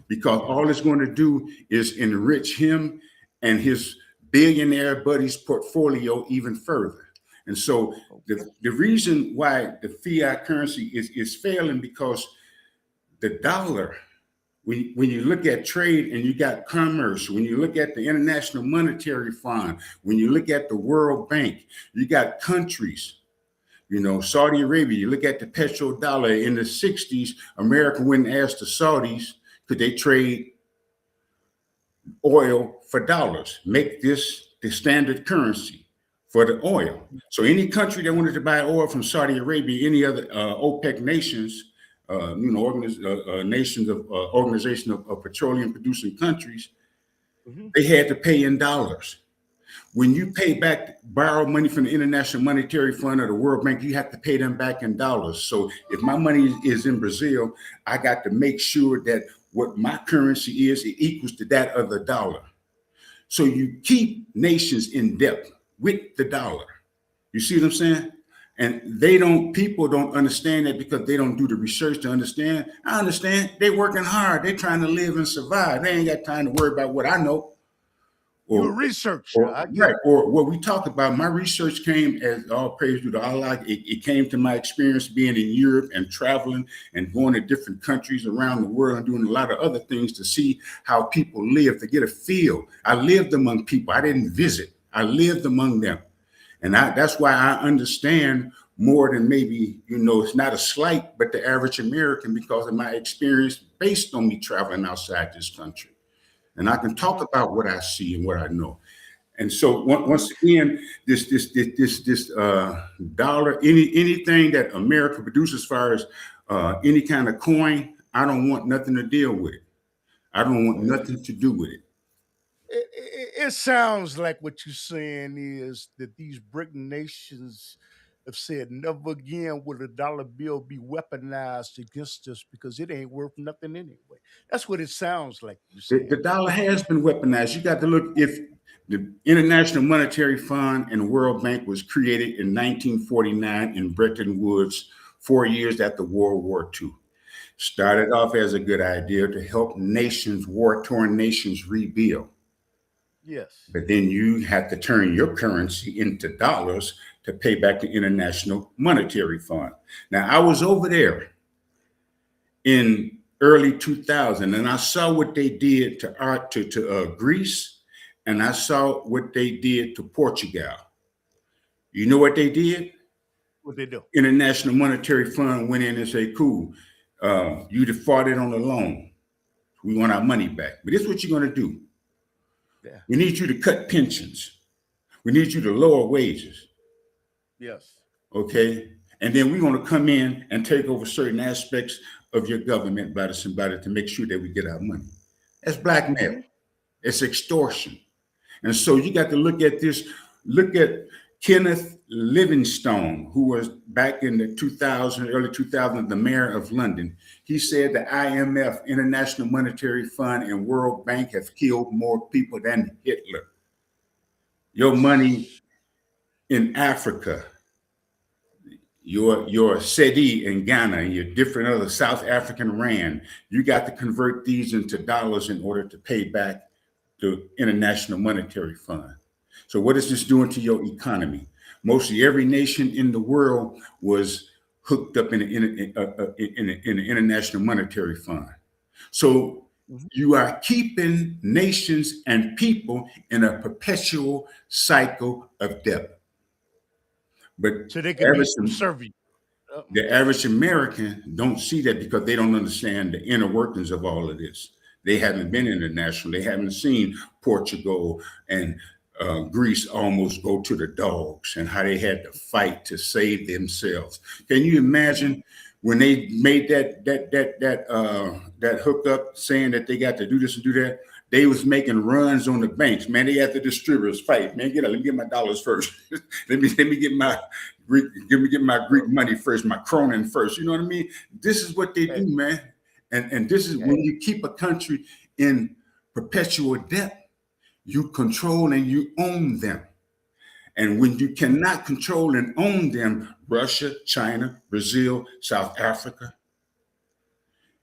because all it's going to do is enrich him and his billionaire buddies' portfolio even further. And so the reason why the fiat currency is failing, because the dollar, when you look at trade and you got commerce, when you look at the International Monetary Fund, when you look at the World Bank, you got countries, you know, Saudi Arabia, you look at the petrodollar. In the 60s, America went and asked the Saudis, could they trade oil for dollars, make this the standard currency for the oil. So any country that wanted to buy oil from Saudi Arabia, any other OPEC nations, nations of Organization of Petroleum Producing Countries, they had to pay in dollars. When you borrow money from the International Monetary Fund or the World Bank, you have to pay them back in dollars. So if my money is in Brazil, I got to make sure that what my currency is, it equals to that of the dollar. So you keep nations in debt with the dollar. You see what I'm saying? And people don't understand that, because they don't do the research to understand. I understand. They're working hard. They're trying to live and survive. They ain't got time to worry about what I know. You're a researcher. Or what we talk about. My research came, as all praise due to Allah. It came to my experience being in Europe and traveling and going to different countries around the world and doing a lot of other things to see how people live, to get a feel. I lived among people. I didn't visit. I lived among them. And that's why I understand more than maybe, it's not a slight, but the average American, because of my experience based on me traveling outside this country. And I can talk about what I see and what I know. And so once again, this dollar, anything that America produces as far as any kind of coin, I don't want nothing to deal with it. I don't want nothing to do with it. It sounds like what you're saying is that these BRIC nations have said never again will a dollar bill be weaponized against us because it ain't worth nothing anyway. That's what it sounds like you're The, saying. the dollar has been weaponized. You got to look, if the International Monetary Fund and the World Bank was created in 1949 in Bretton Woods, 4 years after World War II. Started off as a good idea to help nations, war-torn nations, rebuild. Yes. But then you have to turn your currency into dollars to pay back the International Monetary Fund. Now, I was over there in early 2000, and I saw what they did to Greece, and I saw what they did to Portugal. You know what they did? What they do? International Monetary Fund went in and said, cool, you defaulted on the loan. We want our money back. But this is what you're going to do. Yeah. We need you to cut pensions. We need you to lower wages. Yes. Okay. And then we're going to come in and take over certain aspects of your government by somebody to make sure that we get our money. That's blackmail. It's extortion. And so you got to look at this. Look at Kenneth Livingstone, who was back in the early 2000, the mayor of London. He said the IMF, International Monetary Fund, and World Bank have killed more people than Hitler. Your money in Africa, your cedi in Ghana, and your different other South African rand, you got to convert these into dollars in order to pay back the International Monetary Fund. So what is this doing to your economy? Mostly every nation in the world was hooked up in the International Monetary Fund. So you are keeping nations and people in a perpetual cycle of debt. But So they can be subservient. The average American don't see that because they don't understand the inner workings of all of this. They haven't been international. They haven't seen Portugal and Greece almost go to the dogs and how they had to fight to save themselves. Can you imagine when they made that hookup saying that they got to do this and do that? They was making runs on the banks. Man, they had the distributors fight. Man, let me get my dollars first. let me get my Greek money first, my kronen first. You know what I mean? This is what they do, man. And this is when you keep a country in perpetual debt. You control and you own them. And when you cannot control and own them, Russia, China, Brazil, South Africa,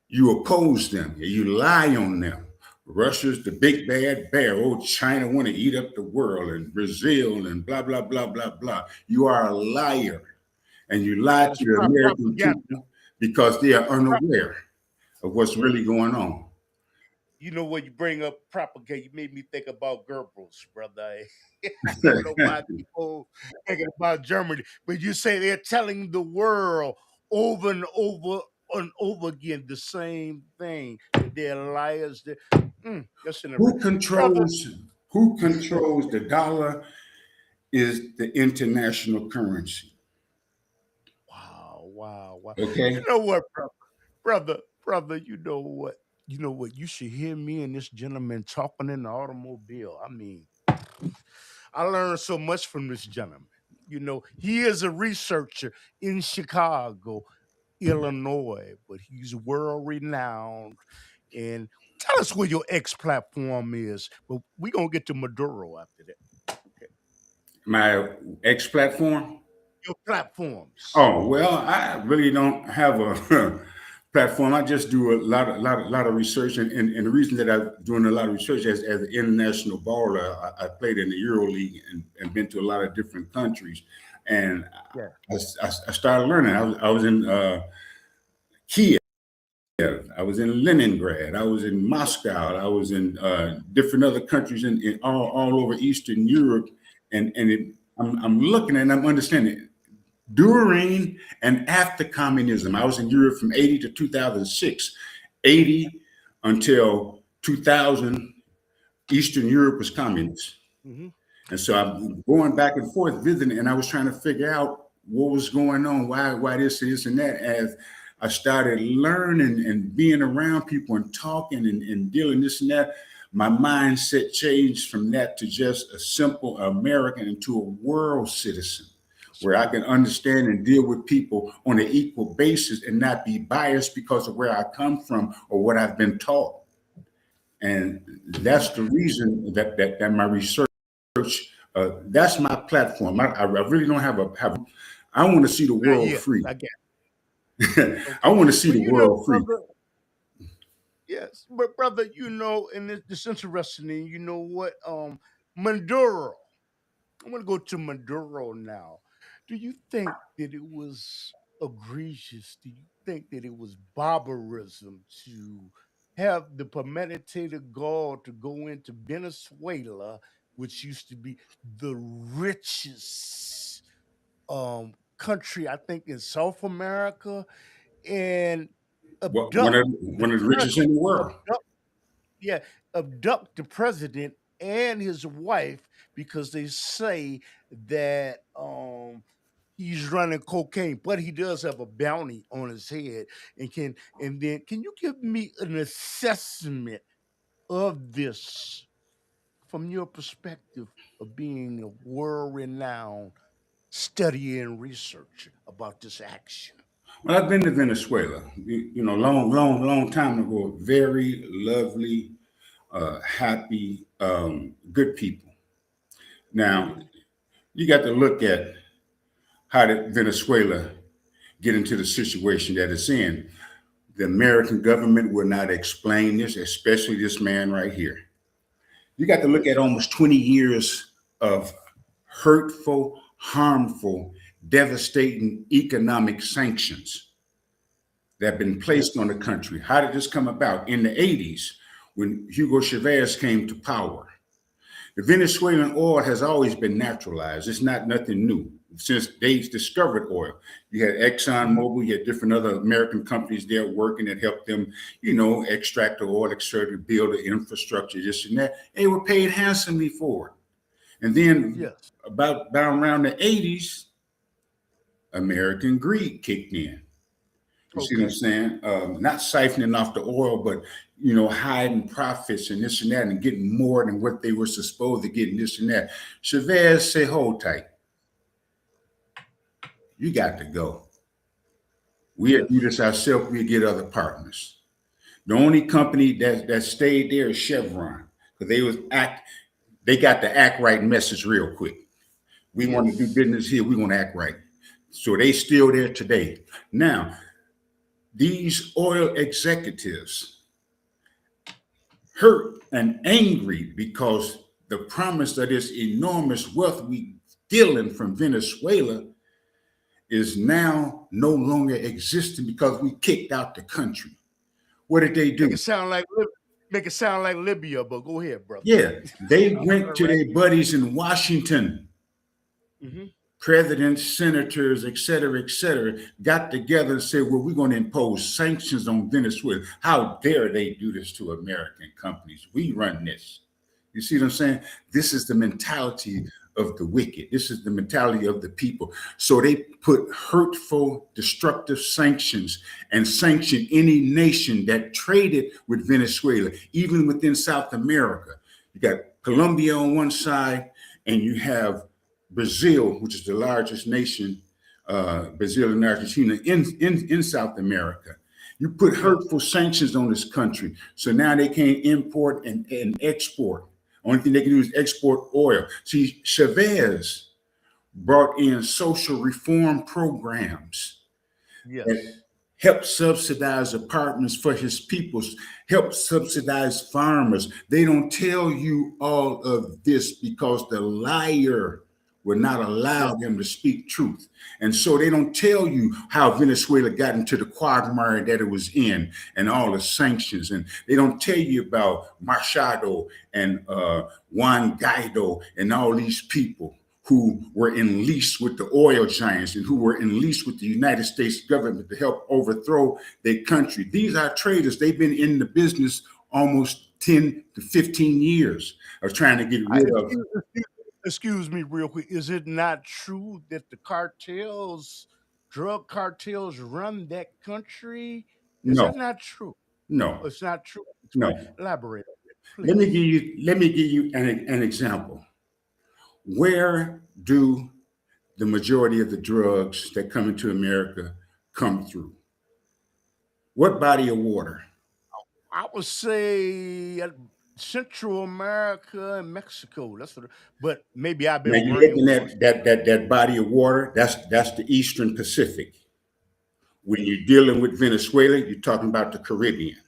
you oppose them. You lie on them. Russia's the big bad bear. Oh, China want to eat up the world, and Brazil and blah, blah, blah, blah, blah. You are a liar. And you lie to the American people because they are unaware of what's really going on. You know, when you bring up propagate, you made me think about Goebbels, brother. I don't know why people thinking about Germany, but you say they're telling the world over and over and over again the same thing. They're liars. Who controls the dollar is the international currency. Wow. Okay. You know what, brother, you know what? You know what? You should hear me and this gentleman talking in the automobile. I mean, I learned so much from this gentleman. You know, he is a researcher in Chicago, Illinois, but he's world renowned. And tell us where your X platform is. But we're going to get to Maduro after that. Okay. My X platform? Your platforms. Oh, well, I really don't have a platform. I just do a lot of research, and the reason that I'm doing a lot of research as an international baller, I played in the EuroLeague and been to a lot of different countries, and I started learning. I was in Kiev, I was in Leningrad, I was in Moscow, I was in different other countries in all over Eastern Europe, and I'm looking and I'm understanding. during and after communism. I was in Europe from 80 to 2006. 80 until 2000, Eastern Europe was communist. Mhm. And so I'm going back and forth visiting, and I was trying to figure out what was going on, why this and that. As I started learning and being around people and talking and dealing this and that, my mindset changed from that to just a simple American into a world citizen, where I can understand and deal with people on an equal basis and not be biased because of where I come from or what I've been taught. And that's the reason that my research, that's my platform. I really don't have I want to see the world Yeah, free. I get it. I Okay. want to see Well, the world free. brother, yes, but brother, and this interesting. And you know what? Maduro. I'm gonna go to Maduro now. Do you think that it was egregious? Do you think that it was barbarism to have the premeditated gall to go into Venezuela, which used to be the richest country, I think, in South America, and One abduct of the one of the richest in the world. abduct, yeah, abduct the president and his wife because they say that he's running cocaine, but he does have a bounty on his head. And then can you give me an assessment of this from your perspective of being a world-renowned study and researcher about this action? Well, I've been to Venezuela, long time ago. Very lovely, happy, good people. Now, you got to look at how did Venezuela get into the situation that it's in. The American government will not explain this, especially this man right here. You got to look at almost 20 years of hurtful, harmful, devastating economic sanctions that have been placed on the country. How did this come about? In the 80s, when Hugo Chavez came to power, the Venezuelan oil has always been naturalized. It's not nothing new. Since they discovered oil, you had ExxonMobil, you had different other American companies there working that helped them, extract the oil, extract, build the infrastructure, this and that. They were paid handsomely for it. And then Yes. about around the 80s, American greed kicked in. You see what I'm saying? Not siphoning off the oil, but hiding profits and this and that, and getting more than what they were supposed to get, and this and that. Chavez said, "Hold tight, you got to go. We'll do this ourselves. We'll get other partners." The only company that stayed there is Chevron, because they got the act right message real quick. We want to do business here. We want to act right. So they still there today. Now, these oil executives hurt and angry because the promise of this enormous wealth we stealing from Venezuela is now no longer existing because we kicked out the country. What did they do? Make it sound like Libya, but go ahead, brother. Yeah, they went to their buddies in Washington. Presidents, senators, et cetera, got together and said, well, we're going to impose sanctions on Venezuela. How dare they do this to American companies? We run this. You see what I'm saying? This is the mentality of the wicked. This is the mentality of the people. So they put hurtful, destructive sanctions and sanction any nation that traded with Venezuela, even within South America. You got Colombia on one side, and you have Brazil, which is the largest nation, Brazil and Argentina in South America. You put hurtful sanctions on this country. So now they can't import and export. Only thing they can do is export oil. See, Chavez brought in social reform programs that help subsidize apartments for his people, help subsidize farmers. They don't tell you all of this because the liar will not allow them to speak truth. And so they don't tell you how Venezuela got into the quagmire that it was in and all the sanctions. And they don't tell you about Machado and Juan Guaido and all these people who were in lease with the oil giants and who were in lease with the United States government to help overthrow their country. These are traders. They've been in the business almost 10 to 15 years of trying to get rid of. Excuse me real quick. Is it not true that the cartels, drug cartels run that country? Is No, that not true? no, It's not true. no. Elaborate on it, Let me please. give you an example. Where do the majority of the drugs that come into America come through? What body of water? I would say Central America and Mexico. That's what, but maybe I've Now been you're looking brainwashed. at that body of water. That's the Eastern Pacific. When you're dealing with Venezuela, you're talking about the Caribbean.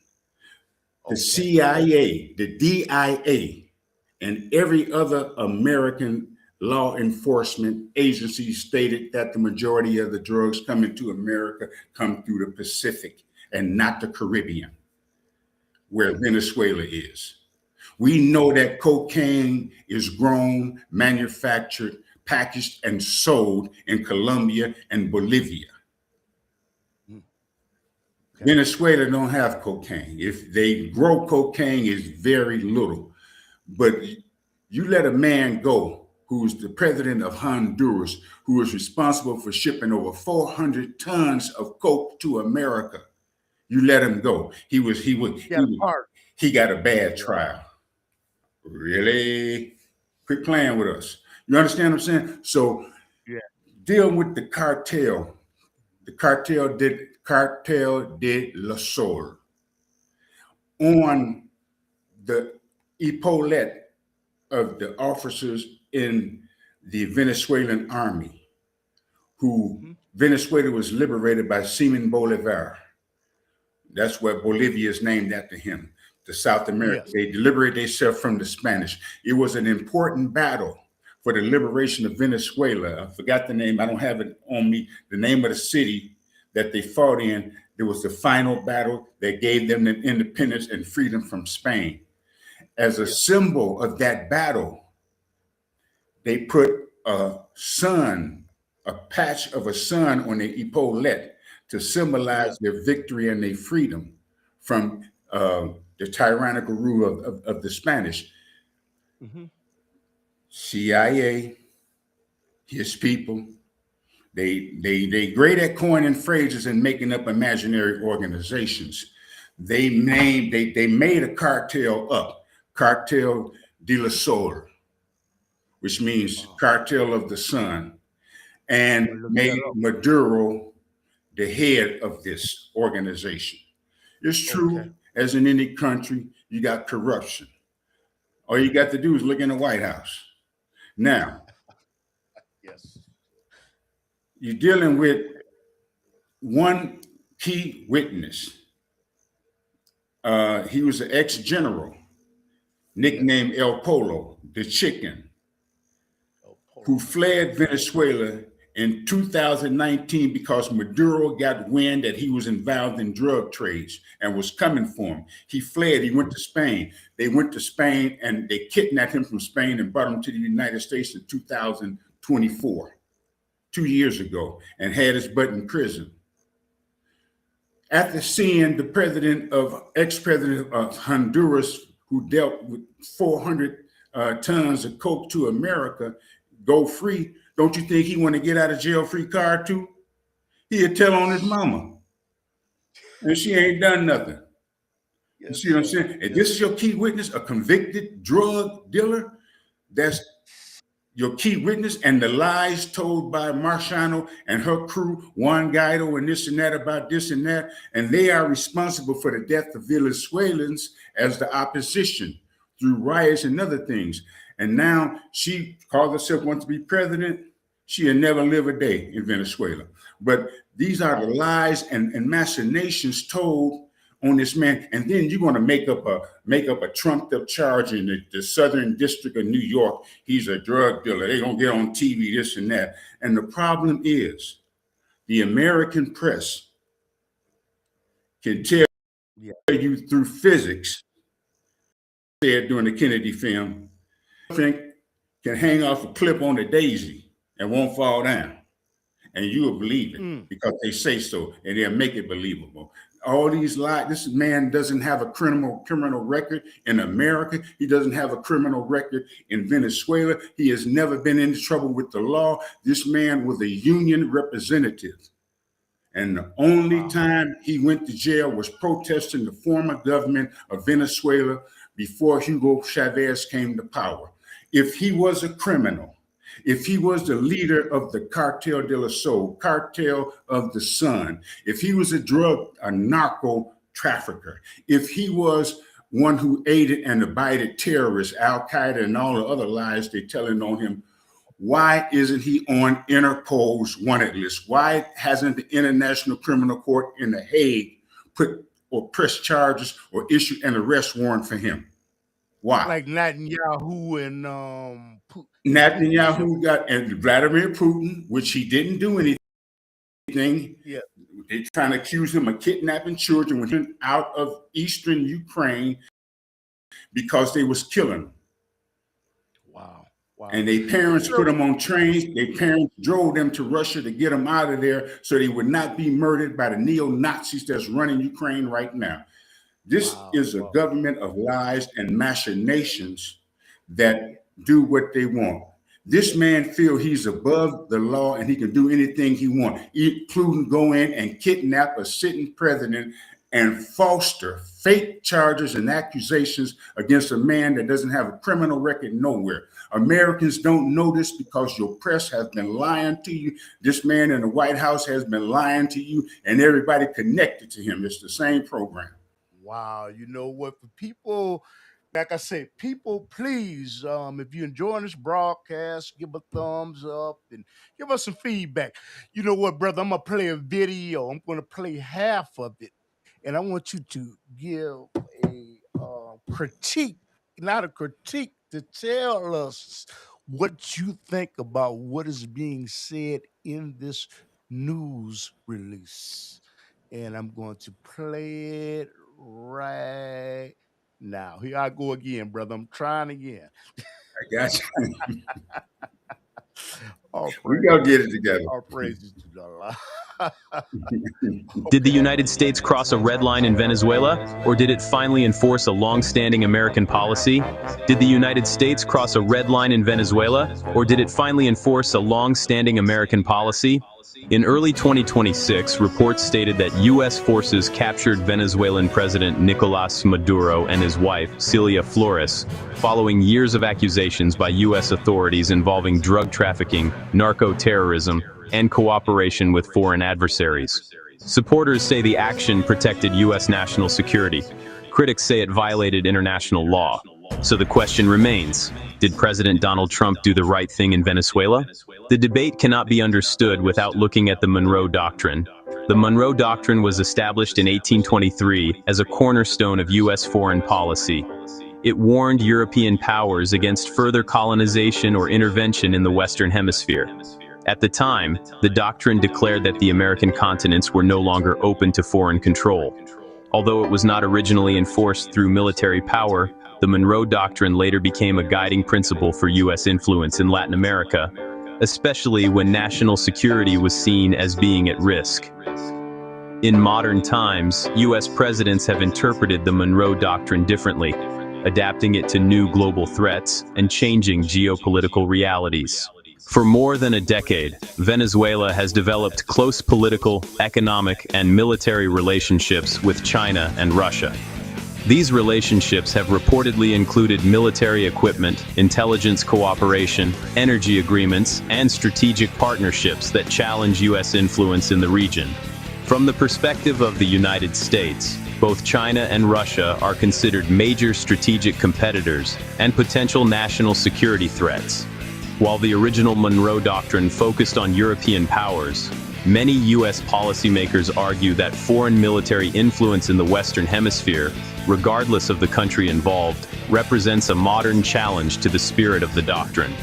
The Okay. CIA, the DIA, and every other American law enforcement agency stated that the majority of the drugs coming to America come through the Pacific and not the Caribbean, where Venezuela is. We know that cocaine is grown, manufactured, packaged, and sold in Colombia and Bolivia. Okay. Venezuela don't have cocaine. If they grow cocaine, is very little. But you let a man go who's the president of Honduras, who is responsible for shipping over 400 tons of coke to America. You let him go. He got a bad trial. Really? Quit playing with us. You understand what I'm saying? So Yeah. deal with the cartel. The cartel de la Sol. On the epaulette of the officers in the Venezuelan army, who Venezuela was liberated by Simon Bolivar. That's where Bolivia is named after him. The South America. Yes. They liberated themselves from the Spanish. It was an important battle for the liberation of Venezuela. I forgot the name. I don't have it on me. The name of the city that they fought in. It was the final battle that gave them the independence and freedom from Spain. As a symbol of that battle, they put a sun, a patch of a sun on their epaulette to symbolize their victory and their freedom from the tyrannical rule of the Spanish. CIA, his people, they great at coining phrases and making up imaginary organizations. They made a cartel up, Cartel de la Sol, which means cartel of the sun, and made Maduro the head of this organization. It's true, as in any country, you got corruption. All you got to do is look in the White House. Now, you're dealing with one key witness. He was an ex-general, nicknamed El Polo, the chicken, who fled Venezuela in 2019 because Maduro got wind that he was involved in drug trades and was coming for him. He fled. He went to Spain. They went to Spain and they kidnapped him from Spain and brought him to the United States in 2024, 2 years ago, and had his butt in prison. After seeing the ex-president of Honduras, who dealt with 400 tons of coke to America, go free, don't you think he want to get out of jail free card too? He'd tell on his mama. And she ain't done nothing. You see what I'm saying? And this is your key witness, a convicted drug dealer. That's your key witness, and the lies told by Marciano and her crew, Juan Guaido and this and that about this and that. And they are responsible for the death of Venezuelans as the opposition through riots and other things. And now she called herself wants to be president. She'll never live a day in Venezuela. But these are the lies and machinations told on this man. And then you're going to make up a trumped up charge in the Southern District of New York. He's a drug dealer. They're going to get on TV, this and that. And the problem is the American press can tell you through physics, said during the Kennedy film, I think can hang off a clip on a daisy and won't fall down. And you will believe it because they say so, and they'll make it believable. All these lies. This man doesn't have a criminal record in America. He doesn't have a criminal record in Venezuela. He has never been in trouble with the law. This man was a union representative. And the only time he went to jail was protesting the former government of Venezuela before Hugo Chavez came to power. If he was a criminal, if he was the leader of the Cartel de la Soul, Cartel of the Sun, if he was a narco trafficker, if he was one who aided and abetted terrorists, Al-Qaeda and all the other lies they're telling on him, why isn't he on Interpol's wanted list? Why hasn't the International Criminal Court in The Hague put or pressed charges or issued an arrest warrant for him? Why? Like Netanyahu and Putin. Netanyahu and Vladimir Putin, which he didn't do anything. Yeah. They're trying to accuse him of kidnapping children when he went out of eastern Ukraine because they was killing them. Wow. And their parents put them on trains. Their parents drove them to Russia to get them out of there so they would not be murdered by the neo-Nazis that's running Ukraine right now. This is a government of lies and machinations that do what they want. This man feels he's above the law and he can do anything he wants, including go in and kidnap a sitting president and foster fake charges and accusations against a man that doesn't have a criminal record nowhere. Americans don't know this because your press has been lying to you. This man in the White House has been lying to you and everybody connected to him. It's the same program. Wow. You know what? For people, like I said, people, please, if you're enjoying this broadcast, give a thumbs up and give us some feedback. You know what, brother? I'm going to play a video. I'm going to play half of it. And I want you to give a critique, not a critique, to tell us what you think about what is being said in this news release. And I'm going to play it right now. Here I go again, brother. I'm trying again. I got you. We gotta get it together. All praises to Allah. Did the United States cross a red line in Venezuela, or did it finally enforce a long-standing American policy? Did the United States cross a red line in Venezuela, or did it finally enforce a long-standing American policy? In early 2026, reports stated that U.S. forces captured Venezuelan President Nicolás Maduro and his wife, Cilia Flores, following years of accusations by U.S. authorities involving drug trafficking, narco-terrorism, and cooperation with foreign adversaries. Supporters say the action protected U.S. national security. Critics say it violated international law. So the question remains, did President Donald Trump do the right thing in Venezuela? The debate cannot be understood without looking at the Monroe Doctrine. The Monroe Doctrine was established in 1823 as a cornerstone of U.S. foreign policy. It warned European powers against further colonization or intervention in the Western Hemisphere. At the time, the doctrine declared that the American continents were no longer open to foreign control. Although it was not originally enforced through military power, the Monroe Doctrine later became a guiding principle for U.S. influence in Latin America, especially when national security was seen as being at risk. In modern times, U.S. presidents have interpreted the Monroe Doctrine differently, adapting it to new global threats and changing geopolitical realities. For more than a decade, Venezuela has developed close political, economic, and military relationships with China and Russia. These relationships have reportedly included military equipment, intelligence cooperation, energy agreements, and strategic partnerships that challenge U.S. influence in the region. From the perspective of the United States, both China and Russia are considered major strategic competitors and potential national security threats. While the original Monroe Doctrine focused on European powers, many U.S. policymakers argue that foreign military influence in the Western Hemisphere, regardless of the country involved, represents a modern challenge to the spirit of the doctrine.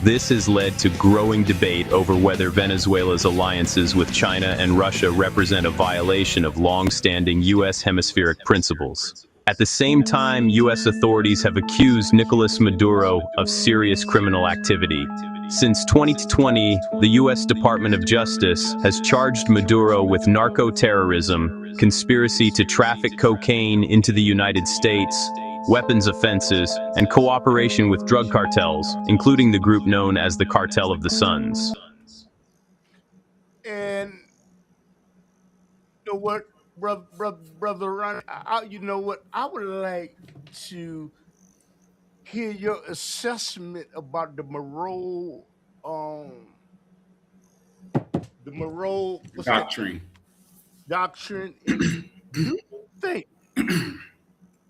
This has led to growing debate over whether Venezuela's alliances with China and Russia represent a violation of long-standing U.S. hemispheric principles. At the same time, U.S. authorities have accused Nicolás Maduro of serious criminal activity. Since 2020, the U.S. Department of Justice has charged Maduro with narco-terrorism, conspiracy to traffic cocaine into the United States, weapons offenses, and cooperation with drug cartels, including the group known as the Cartel of the Suns. And you know what, brother Ronnie, you know what? I would like to hear your assessment about um, the Moreau, what's that Doctrine. doctrine? And do you think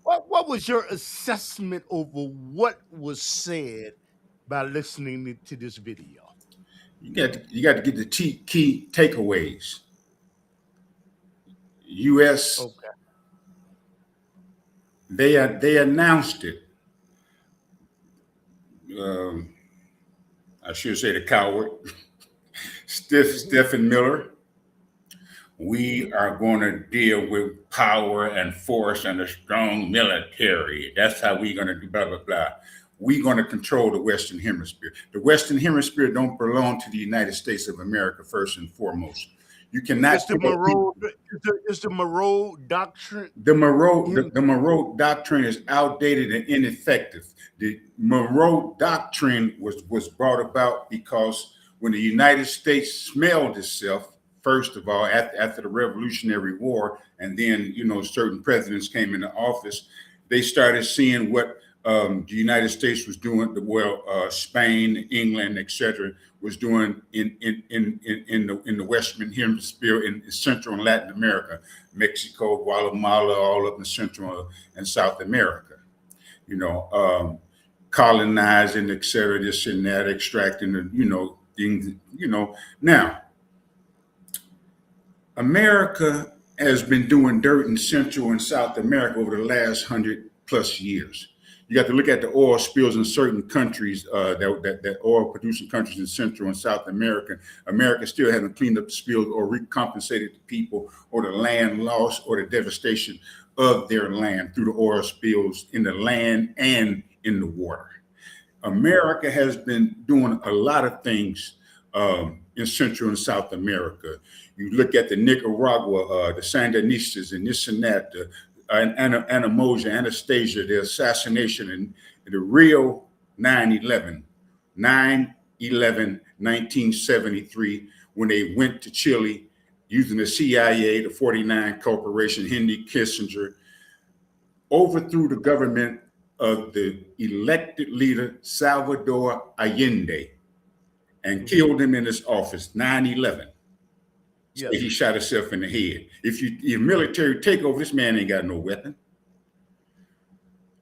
what was your assessment over what was said by listening to this video? You got to get the key takeaways. U.S. Okay. They announced it. I should say the coward, Stephen Miller. We are going to deal with power and force and a strong military. That's how we're going to do blah, blah, blah. We're going to control the Western Hemisphere. The Western Hemisphere don't belong to the United States of America, first and foremost. You cannot. It's the Moreau doctrine. The Moreau doctrine is outdated and ineffective. The Moreau doctrine was brought about because when the United States smelled itself, first of all, after the Revolutionary War, and then, you know, certain presidents came into office, they started seeing what the United States was doing, Spain, England, etc., was doing in the Western Hemisphere, in Central and Latin America, Mexico, Guatemala, all up in Central and South America. You know, colonizing, etc., this and that, extracting the, you know, things. You know, now America has been doing dirt in Central and South America over the last 100+ years. You got to look at the oil spills in certain countries, that oil-producing countries in Central and South America. America still hasn't cleaned up the spills or recompensated the people or the land loss or the devastation of their land through the oil spills in the land and in the water. America has been doing a lot of things in Central and South America. You look at the Nicaragua, the Sandinistas and this and that, Anastasia, the assassination in the Rio 9/11, 1973, when they went to Chile using the CIA, the 49 Corporation, Henry Kissinger, overthrew the government of the elected leader, Salvador Allende, and killed him in his office, 9/11. So he shot himself in the head. If military takeover, this man ain't got no weapon.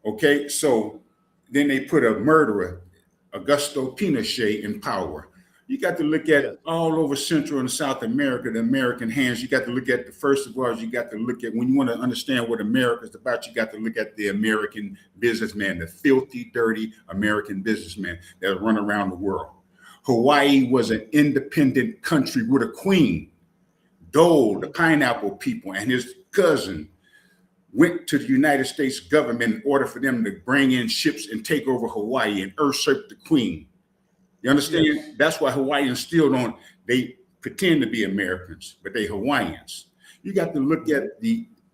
Okay, so then they put a murderer, Augusto Pinochet, in power. You got to look at all over Central and South America, the American hands. You got to look at first of all, you got to look at, when you want to understand what America is about, you got to look at the American businessman, the filthy, dirty American businessman that run around the world. Hawaii was an independent country with a queen. Dole, the pineapple people, and his cousin went to the United States government in order for them to bring in ships and take over Hawaii and usurp the queen. You understand? Yes. That's why Hawaiians still don't, they pretend to be Americans, but they Hawaiians. You got to look at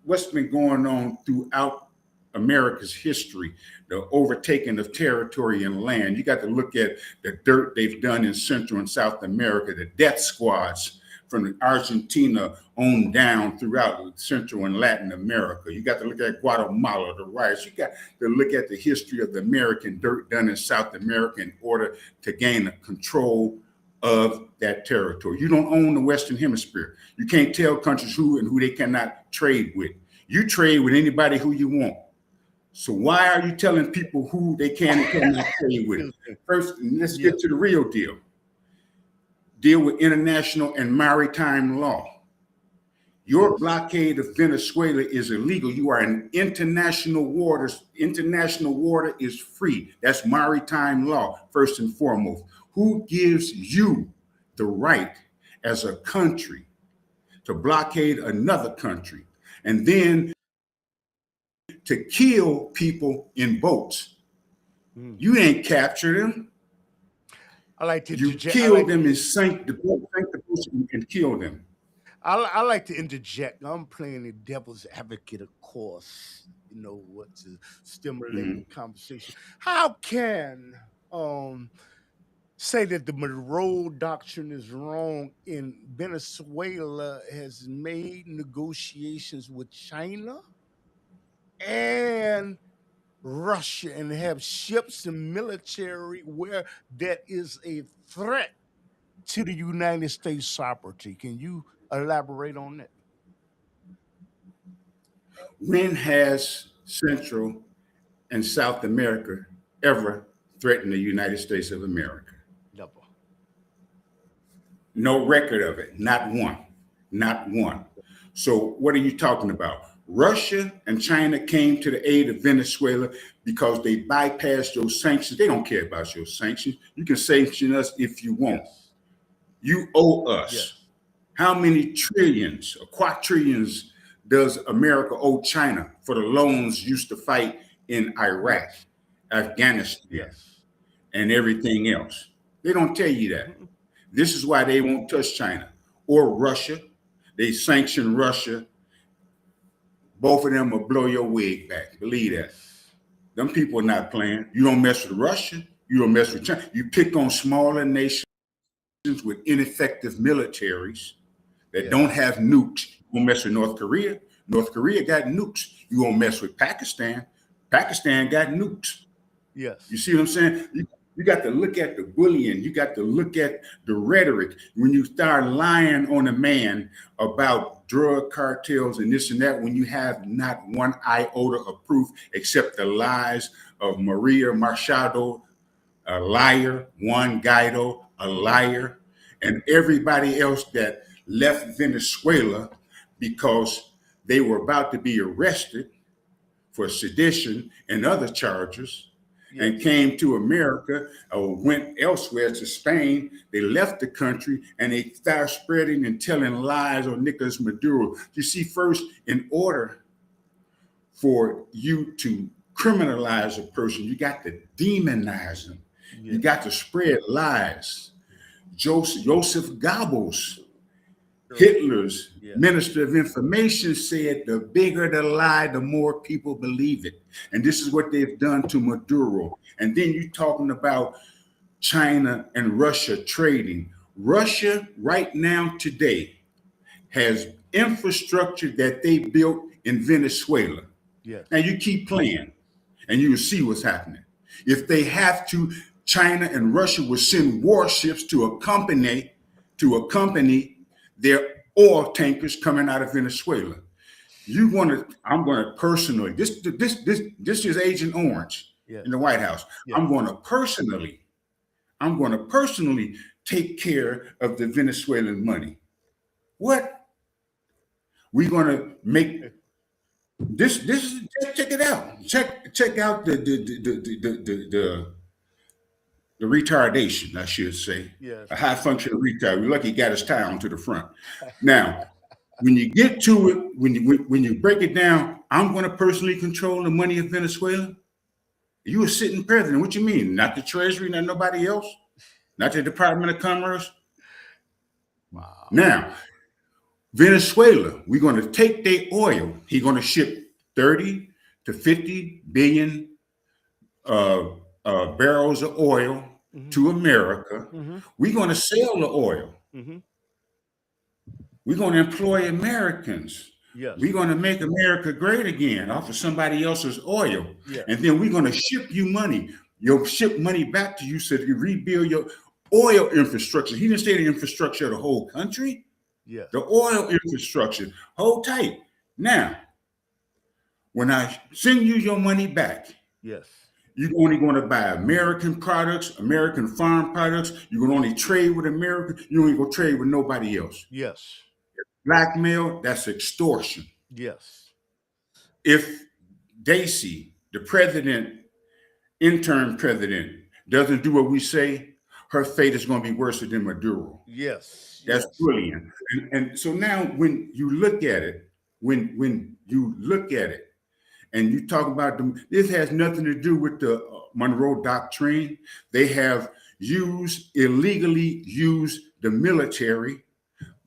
what's been going on throughout America's history, the overtaking of territory and land. You got to look at the dirt they've done in Central and South America, the death squads from Argentina on down throughout Central and Latin America. You got to look at Guatemala, the riots. You got to look at the history of the American dirt done in South America in order to gain control of that territory. You don't own the Western Hemisphere. You can't tell countries who and who they cannot trade with. You trade with anybody who you want. So why are you telling people who they can and cannot trade with? First, let's get to the real deal. Deal with international and maritime law. Your blockade of Venezuela is illegal. You are in international waters. International water is free. That's maritime law, first and foremost. Who gives you the right as a country to blockade another country? And then to kill people in boats. You ain't captured them. I like to You interject. killed them and sank the boat and killed them. I like to interject. I'm playing the devil's advocate, of course. You know what, to stimulate the conversation. How can say that the Monroe Doctrine is wrong in Venezuela has made negotiations with China and Russia and have ships and military where that is a threat to the United States sovereignty? Can you elaborate on that? When has Central and South America ever threatened the United States of America? Never. No record of it. Not one. Not one. So what are you talking about? Russia and China came to the aid of Venezuela because they bypassed your sanctions. They don't care about your sanctions. You can sanction us if you want. Yes. You owe us. Yes. How many trillions or quadrillions does America owe China for the loans used to fight in Iraq, Afghanistan, Yes. and everything else? They don't tell you that. This is why they won't touch China or Russia. They sanction Russia. Both of them will blow your wig back. Believe that. Them people are not playing. You don't mess with Russia. You don't mess with China. You pick on smaller nations with ineffective militaries that don't have nukes. You don't mess with North Korea. North Korea got nukes. You won't mess with Pakistan. Pakistan got nukes. Yes. You see what I'm saying? You got to look at the bullying. You got to look at the rhetoric. When you start lying on a man about drug cartels and this and that, when you have not one iota of proof except the lies of Maria Machado, a liar, Juan Guaido, a liar, and everybody else that left Venezuela because they were about to be arrested for sedition and other charges. And came to America or went elsewhere to Spain. They left the country and they started spreading and telling lies on Nicolás Maduro. You see, first, in order for you to criminalize a person, you got to demonize them. You got to spread lies. Joseph Goebbels, Hitler's minister of information, said the bigger the lie, the more people believe it. And this is what they've done to Maduro. And then you're talking about China and Russia trading. Russia right now today has infrastructure that they built in Venezuela. Yes. Now you keep playing and you will see what's happening. If they have to, China and Russia will send warships to accompany their oil tankers coming out of Venezuela. I'm going to personally, this is Agent Orange in the White House. I'm going to personally take care of the Venezuelan money. What? We're going to make this check it out. Check out the retardation, I should say. Yes. A high functioning retard. We're lucky he got his tie on to the front. Now, when you get to it, when you break it down, I'm going to personally control the money of Venezuela. You a sitting president. What you mean? Not the Treasury, not nobody else? Not the Department of Commerce? Wow. Now, Venezuela, we're going to take their oil. He's going to ship 30 to 50 billion barrels of oil to America. We're going to sell the oil. We're going to employ Americans. Yes. We're going to make America great again off of somebody else's oil. And then we're going to ship you money. You'll ship money back to you so that you rebuild your oil infrastructure. He didn't say the infrastructure of the whole country. The oil infrastructure. Hold tight. Now, when I send you your money back, yes, you're only going to buy American products, American farm products. You're going to only trade with America. You ain't going to trade with nobody else. Yes. Blackmail, that's extortion. Yes. If Daisy, the president, interim president, doesn't do what we say, her fate is going to be worse than Maduro. Yes. That's brilliant. And so now when you look at it, when you look at it, And you talk about them, this has nothing to do with the Monroe Doctrine. They have illegally used the military,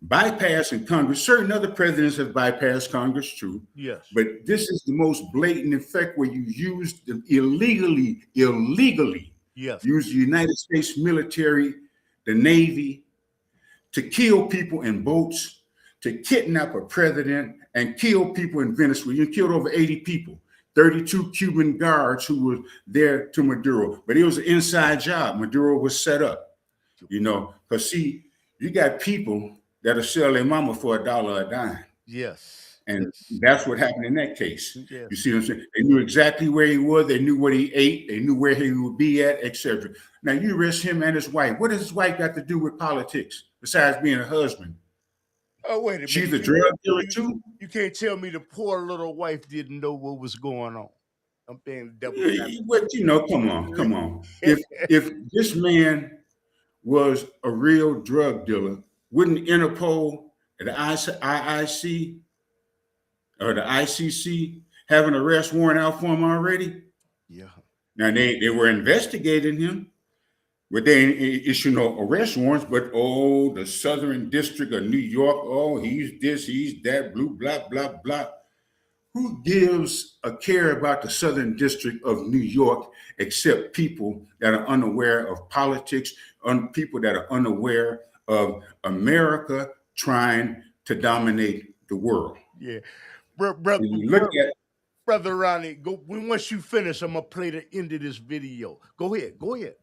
bypassing Congress. Certain other presidents have bypassed Congress too. Yes. But this is the most blatant effect where you use them illegally Yes. use the United States military, the Navy, to kill people in boats, to kidnap a president and kill people in Venezuela. You killed over 80 people, 32 Cuban guards who were there to Maduro. But it was an inside job. Maduro was set up, because see, you got people that'll sell their mama for $1 a dime. Yes. And that's what happened in that case. Yes. You see what I'm saying? They knew exactly where he was. They knew what he ate. They knew where he would be at, etc. Now you arrest him and his wife. What does his wife got to do with politics besides being a husband? Oh, wait a minute. She's a drug dealer too? You can't tell me the poor little wife didn't know what was going on. I'm being double. Come on. If this man was a real drug dealer, wouldn't Interpol, the IIC, or the ICC have an arrest warrant out for him already? Yeah. Now they were investigating him, but they issue no arrest warrants. But the Southern District of New York, he's this, he's that, blah blah blah. Who gives a care about the Southern District of New York except people that are unaware of politics, people that are unaware of America trying to dominate the world? Yeah. Brother Ronnie, once you finish, I'm gonna play the end of this video. Go ahead, brother.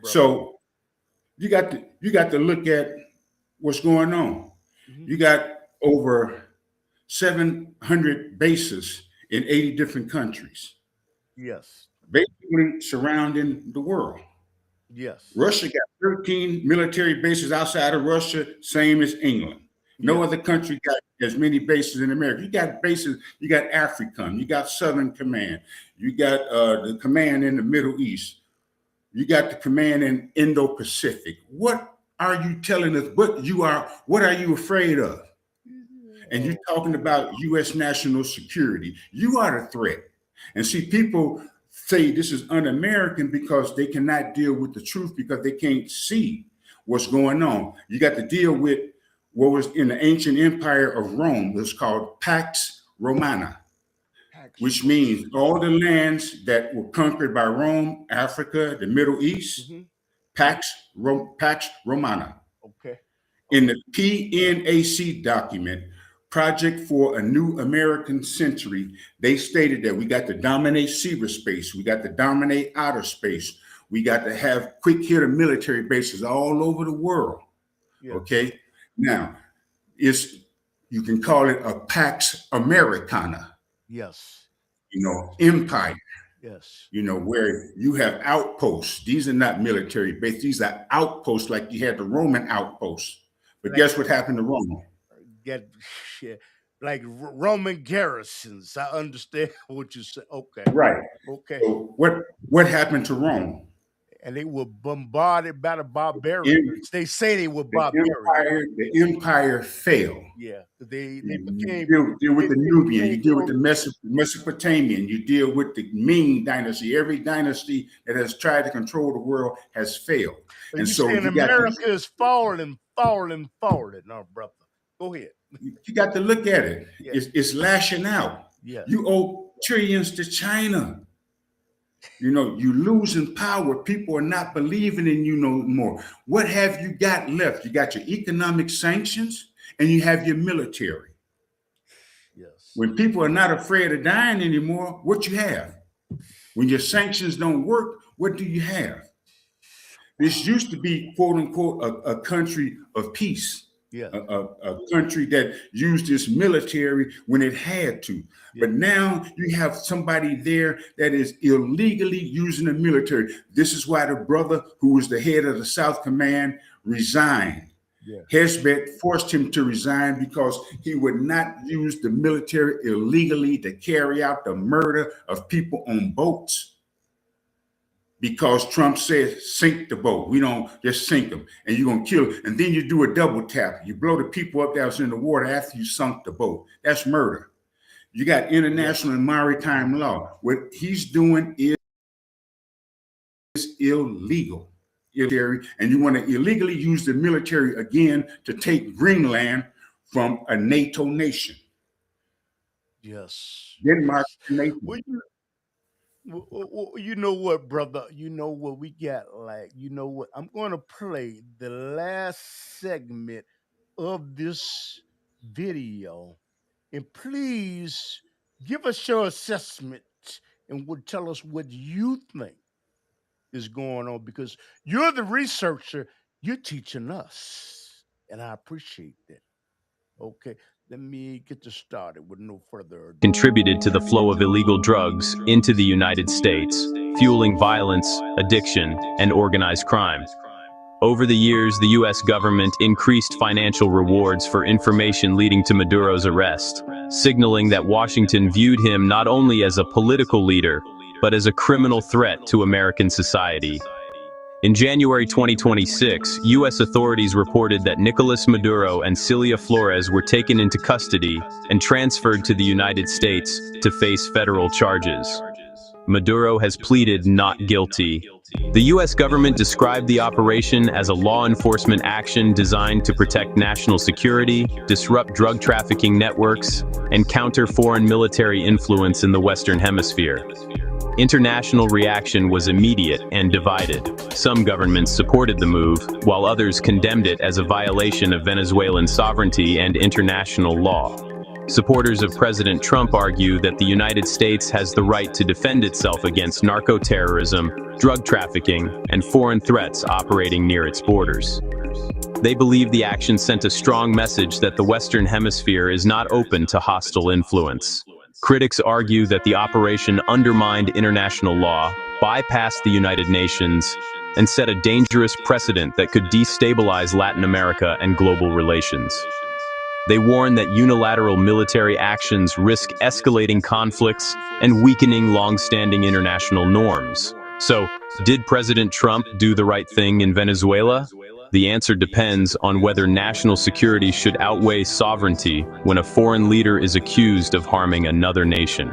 So you got to look at what's going on. Mm-hmm. You got over 700 bases in 80 different countries. Yes. Basically surrounding the world. Yes. Russia got 13 military bases outside of Russia, same as England. No other country got as many bases in America. You got bases, you got AFRICOM, you got Southern Command, you got the command in the Middle East, you got the command in Indo-Pacific. What are you telling us? What are you afraid of? And you're talking about U.S. national security. You are the threat. And see, people say this is un-American because they cannot deal with the truth because they can't see what's going on. You got to deal with what was in the ancient empire of Rome. It was called Pax Romana, which means all the lands that were conquered by Rome, Africa, the Middle East, Pax Romana. Okay. In the PNAC document, Project for a New American Century, they stated that we got to dominate cyberspace, we got to dominate outer space, we got to have quick hitter military bases all over the world. Yeah. Okay. Now, you can call it a Pax Americana. Yes. Empire. Yes. Where you have outposts. These are not military bases. These are outposts like you had the Roman outposts. But guess what happened to Rome? Like Roman garrisons. I understand what you said. Okay. Right. Okay. So what happened to Rome? And they were bombarded by the barbarians. They say they were barbarians. The empire failed. Yeah. They became. You deal with the Nubian, you deal with the Mesopotamian, you deal with the Ming dynasty. Every dynasty that has tried to control the world has failed. And so America is falling, no, brother. Go ahead. You got to look at it. Yes. It's lashing out. Yes. You owe trillions to China. You losing power. People are not believing in you no more. What have you got left? You got your economic sanctions and you have your military. Yes. When people are not afraid of dying anymore, what you have? When your sanctions don't work, what do you have? This used to be, quote unquote, a country of peace. Yeah. A country that used its military when it had to. Yeah. But now you have somebody there that is illegally using the military. This is why the brother who was the head of the South Command resigned. Yeah. Hezbollah forced him to resign because he would not use the military illegally to carry out the murder of people on boats. Because Trump said, sink the boat. We don't just sink them and you're going to kill them. And then you do a double tap. You blow the people up that was in the water after you sunk the boat. That's murder. You got international and maritime law. What he's doing is illegal. And you want to illegally use the military again to take Greenland from a NATO nation. Yes. Denmark, Yes. nation. Well, you know what, brother? You know what we got? Like, you know what? I'm going to play the last segment of this video. And please give us your assessment and would tell us what you think is going on, because you're the researcher. You're teaching us. And I appreciate that. Okay. Let me get this started with no further ado. Contributed to the flow of illegal drugs into the United States, fueling violence, addiction, and organized crime. Over the years, the U.S. government increased financial rewards for information leading to Maduro's arrest, signaling that Washington viewed him not only as a political leader, but as a criminal threat to American society. In January 2026, U.S. authorities reported that Nicolás Maduro and Cilia Flores were taken into custody and transferred to the United States to face federal charges. Maduro has pleaded not guilty. The U.S. government described the operation as a law enforcement action designed to protect national security, disrupt drug trafficking networks, and counter foreign military influence in the Western Hemisphere. International reaction was immediate and divided. Some governments supported the move, while others condemned it as a violation of Venezuelan sovereignty and international law. Supporters of President Trump argue that the United States has the right to defend itself against narco-terrorism, drug trafficking, and foreign threats operating near its borders. They believe the action sent a strong message that the Western Hemisphere is not open to hostile influence. Critics argue that the operation undermined international law, bypassed the United Nations, and set a dangerous precedent that could destabilize Latin America and global relations. They warn that unilateral military actions risk escalating conflicts and weakening long-standing international norms. So, did President Trump do the right thing in Venezuela? The answer depends on whether national security should outweigh sovereignty when a foreign leader is accused of harming another nation.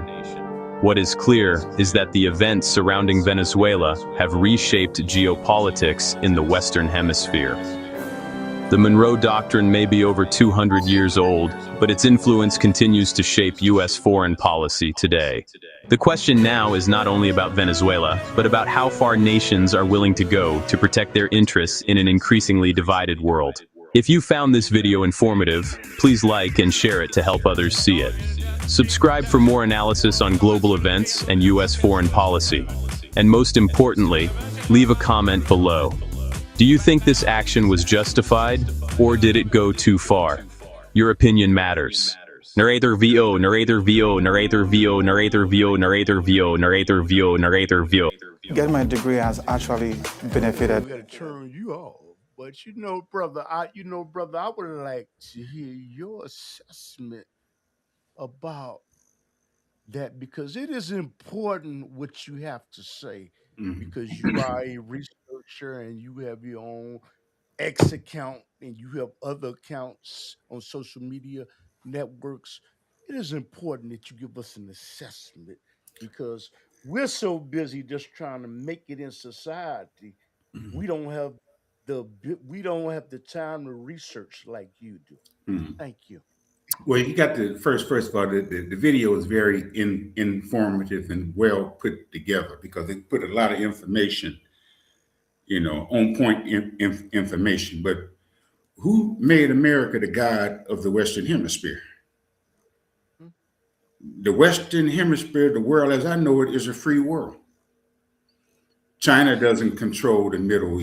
What is clear is that the events surrounding Venezuela have reshaped geopolitics in the Western Hemisphere. The Monroe Doctrine may be over 200 years old, but its influence continues to shape U.S. foreign policy today. The question now is not only about Venezuela, but about how far nations are willing to go to protect their interests in an increasingly divided world. If you found this video informative, please like and share it to help others see it. Subscribe for more analysis on global events and U.S. foreign policy. And most importantly, leave a comment below. Do you think this action was justified, or did it go too far? Your opinion matters. Narrator VO, narrator VO, narrator VO, narrator VO, narrator VO, narrator VO, narrator VO. Getting my degree has actually benefited. We got to turn you off. But brother, I would like to hear your assessment about that, because it is important what you have to say, because you are a researcher and you have your own X account and you have other accounts on social media networks. It is important that you give us an assessment, because we're so busy just trying to make it in society. We don't have the time to research like you do. Thank you. Well, you got the first of all, the video is very informative and well put together, because it put a lot of information, on point information. But who made America the god of the Western Hemisphere? The Western Hemisphere, the world as I know it, is a free world. China doesn't control the Middle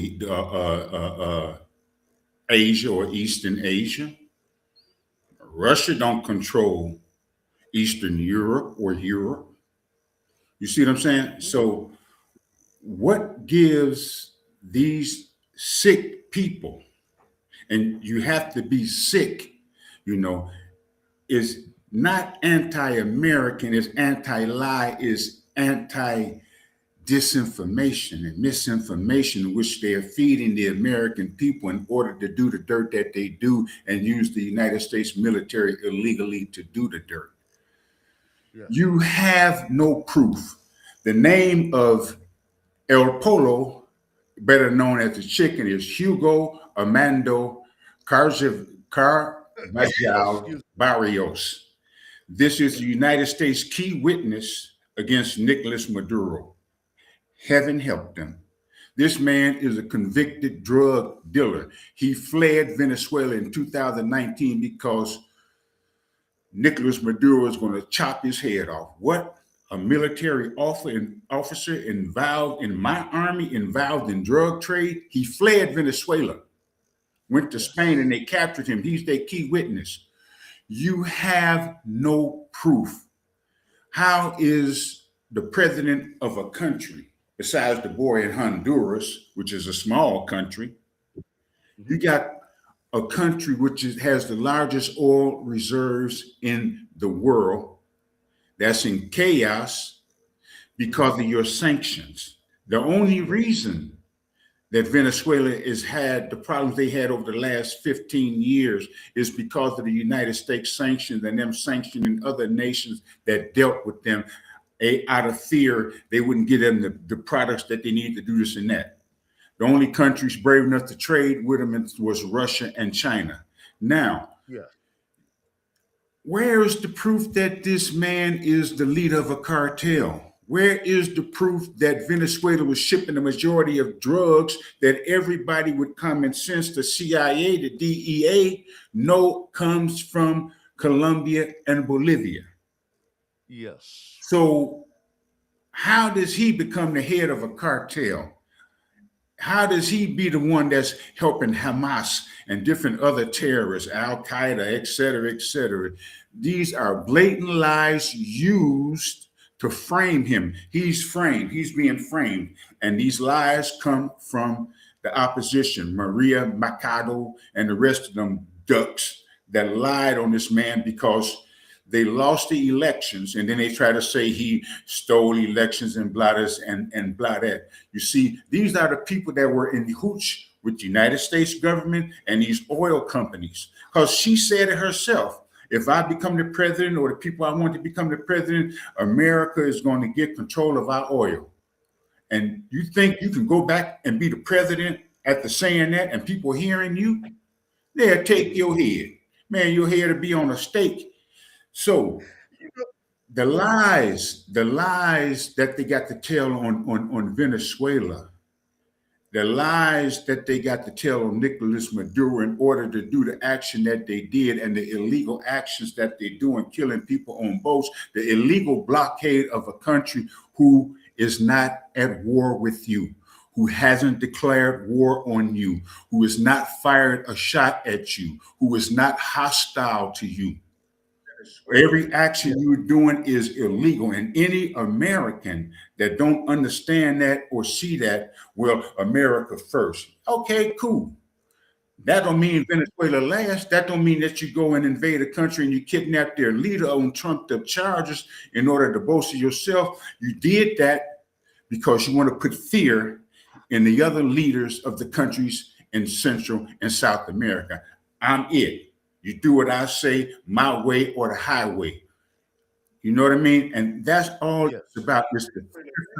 Asia or Eastern Asia. Russia don't control Eastern Europe or Europe. You see what I'm saying? So what gives these sick people, and you have to be sick, is not anti-American, is anti-lie, is anti-disinformation and misinformation, which they are feeding the American people in order to do the dirt that they do and use the United States military illegally to do the dirt. Yes. You have no proof. The name of El Polo, better known as the chicken, is Hugo Armando Carvajal Excuse Barrios. This is the United States key witness against Nicolás Maduro. Heaven help them. This man is a convicted drug dealer. He fled Venezuela in 2019 because Nicolás Maduro is going to chop his head off. What? A military officer involved in my army, involved in drug trade. He fled Venezuela, went to Spain, and they captured him. He's their key witness. You have no proof. How is the president of a country, besides the boy in Honduras, which is a small country, you got a country which has the largest oil reserves in the world that's in chaos because of your sanctions. The only reason that Venezuela has had the problems they had over the last 15 years is because of the United States sanctions and them sanctioning other nations that dealt with them out of fear they wouldn't give them the products that they need to do this and that. The only countries brave enough to trade with them was Russia and China. Now, where is the proof that this man is the leader of a cartel? Where is the proof that Venezuela was shipping the majority of drugs that everybody with common sense, the CIA, the DEA, know comes from Colombia and Bolivia? Yes. So how does he become the head of a cartel? How does he be the one that's helping Hamas and different other terrorists, Al-Qaeda, et cetera, et cetera? These are blatant lies used to frame him. He's framed, he's being framed. And these lies come from the opposition, Maria Machado and the rest of them ducks that lied on this man because they lost the elections, and then they try to say he stole elections and blah this and blah that. You see, these are the people that were in hooch with the United States government and these oil companies. Because she said it herself, if I become the president or the people I want to become the president, America is going to get control of our oil. And you think you can go back and be the president after saying that and people hearing you? They'll take your head. Man, your head will be on a stake. So the lies that they got to tell on Venezuela, the lies that they got to tell on Nicolás Maduro in order to do the action that they did and the illegal actions that they do in killing people on boats, the illegal blockade of a country who is not at war with you, who hasn't declared war on you, who has not fired a shot at you, who is not hostile to you. Every action you're doing is illegal, and any American that don't understand that or see that, well, America first. Okay, cool. That don't mean Venezuela last. That don't mean that you go and invade a country and you kidnap their leader on trumped up charges in order to bolster yourself. You did that because you want to put fear in the other leaders of the countries in Central and South America. I'm it. You do what I say, my way or the highway. You know what I mean? And that's all it's about. Is the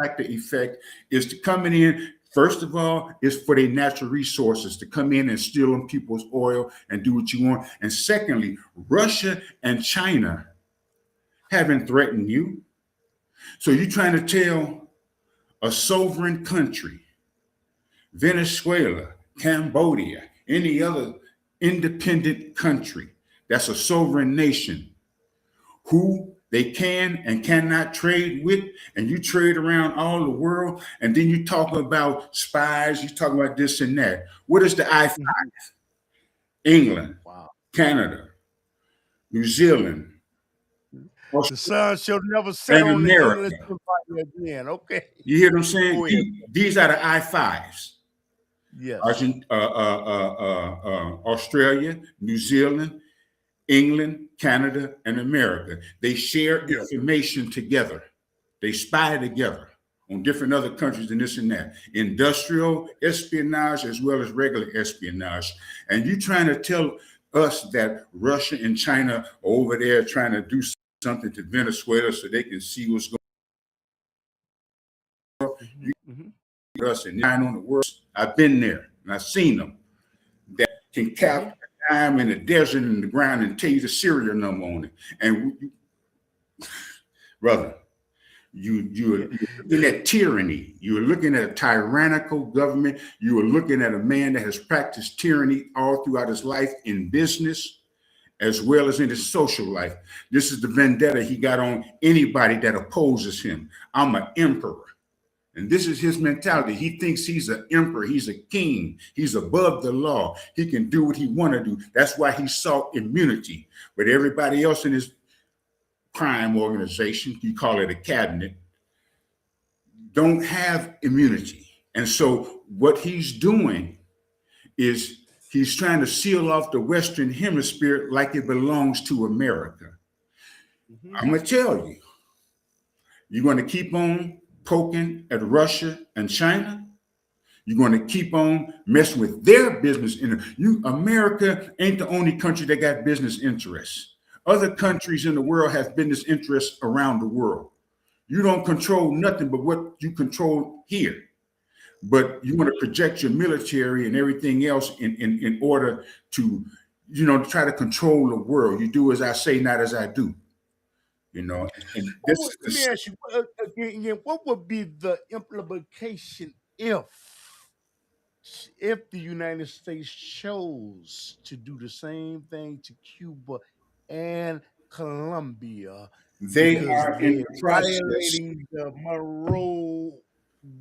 factor effect is to coming in. First of all, is for their natural resources to come in and steal on people's oil and do what you want. And secondly, Russia and China haven't threatened you. So you're trying to tell a sovereign country, Venezuela, Cambodia, any other independent country that's a sovereign nation who they can and cannot trade with, and you trade around all the world, and then you talk about spies, you talk about this and that. What is the I-5? England, Canada, New Zealand. The sun shall never set on the English Empire again. Okay. You hear what I'm saying? These are the I-5s. Yes. Australia, New Zealand, England, Canada, and America. They share information together. They spy together on different other countries and this and that. Industrial espionage as well as regular espionage. And you trying to tell us that Russia and China are over there trying to do something to Venezuela so they can see what's going on. Us and nine on the world. I've been there and I've seen them that can capture time in the desert in the ground and tell you the serial number on it. And brother, you're looking at tyranny. You're looking at a tyrannical government. You are looking at a man that has practiced tyranny all throughout his life in business as well as in his social life. This is the vendetta he got on anybody that opposes him. I'm an emperor. And this is his mentality. He thinks he's an emperor. He's a king. He's above the law. He can do what he want to do. That's why he sought immunity. But everybody else in his crime organization, you call it a cabinet, don't have immunity. And so what he's doing is he's trying to seal off the Western Hemisphere like it belongs to America. I'm going to tell you, you're going to keep on poking at Russia and China. You're going to keep on messing with their business. America ain't the only country that got business interests. Other countries in the world have business interests around the world. You don't control nothing but what you control here. But you want to project your military and everything else in order to, to try to control the world. You do as I say, not as I do. And this let me ask you again, what would be the implication if the United States chose to do the same thing to Cuba and Colombia? They are in the process violating the Monroe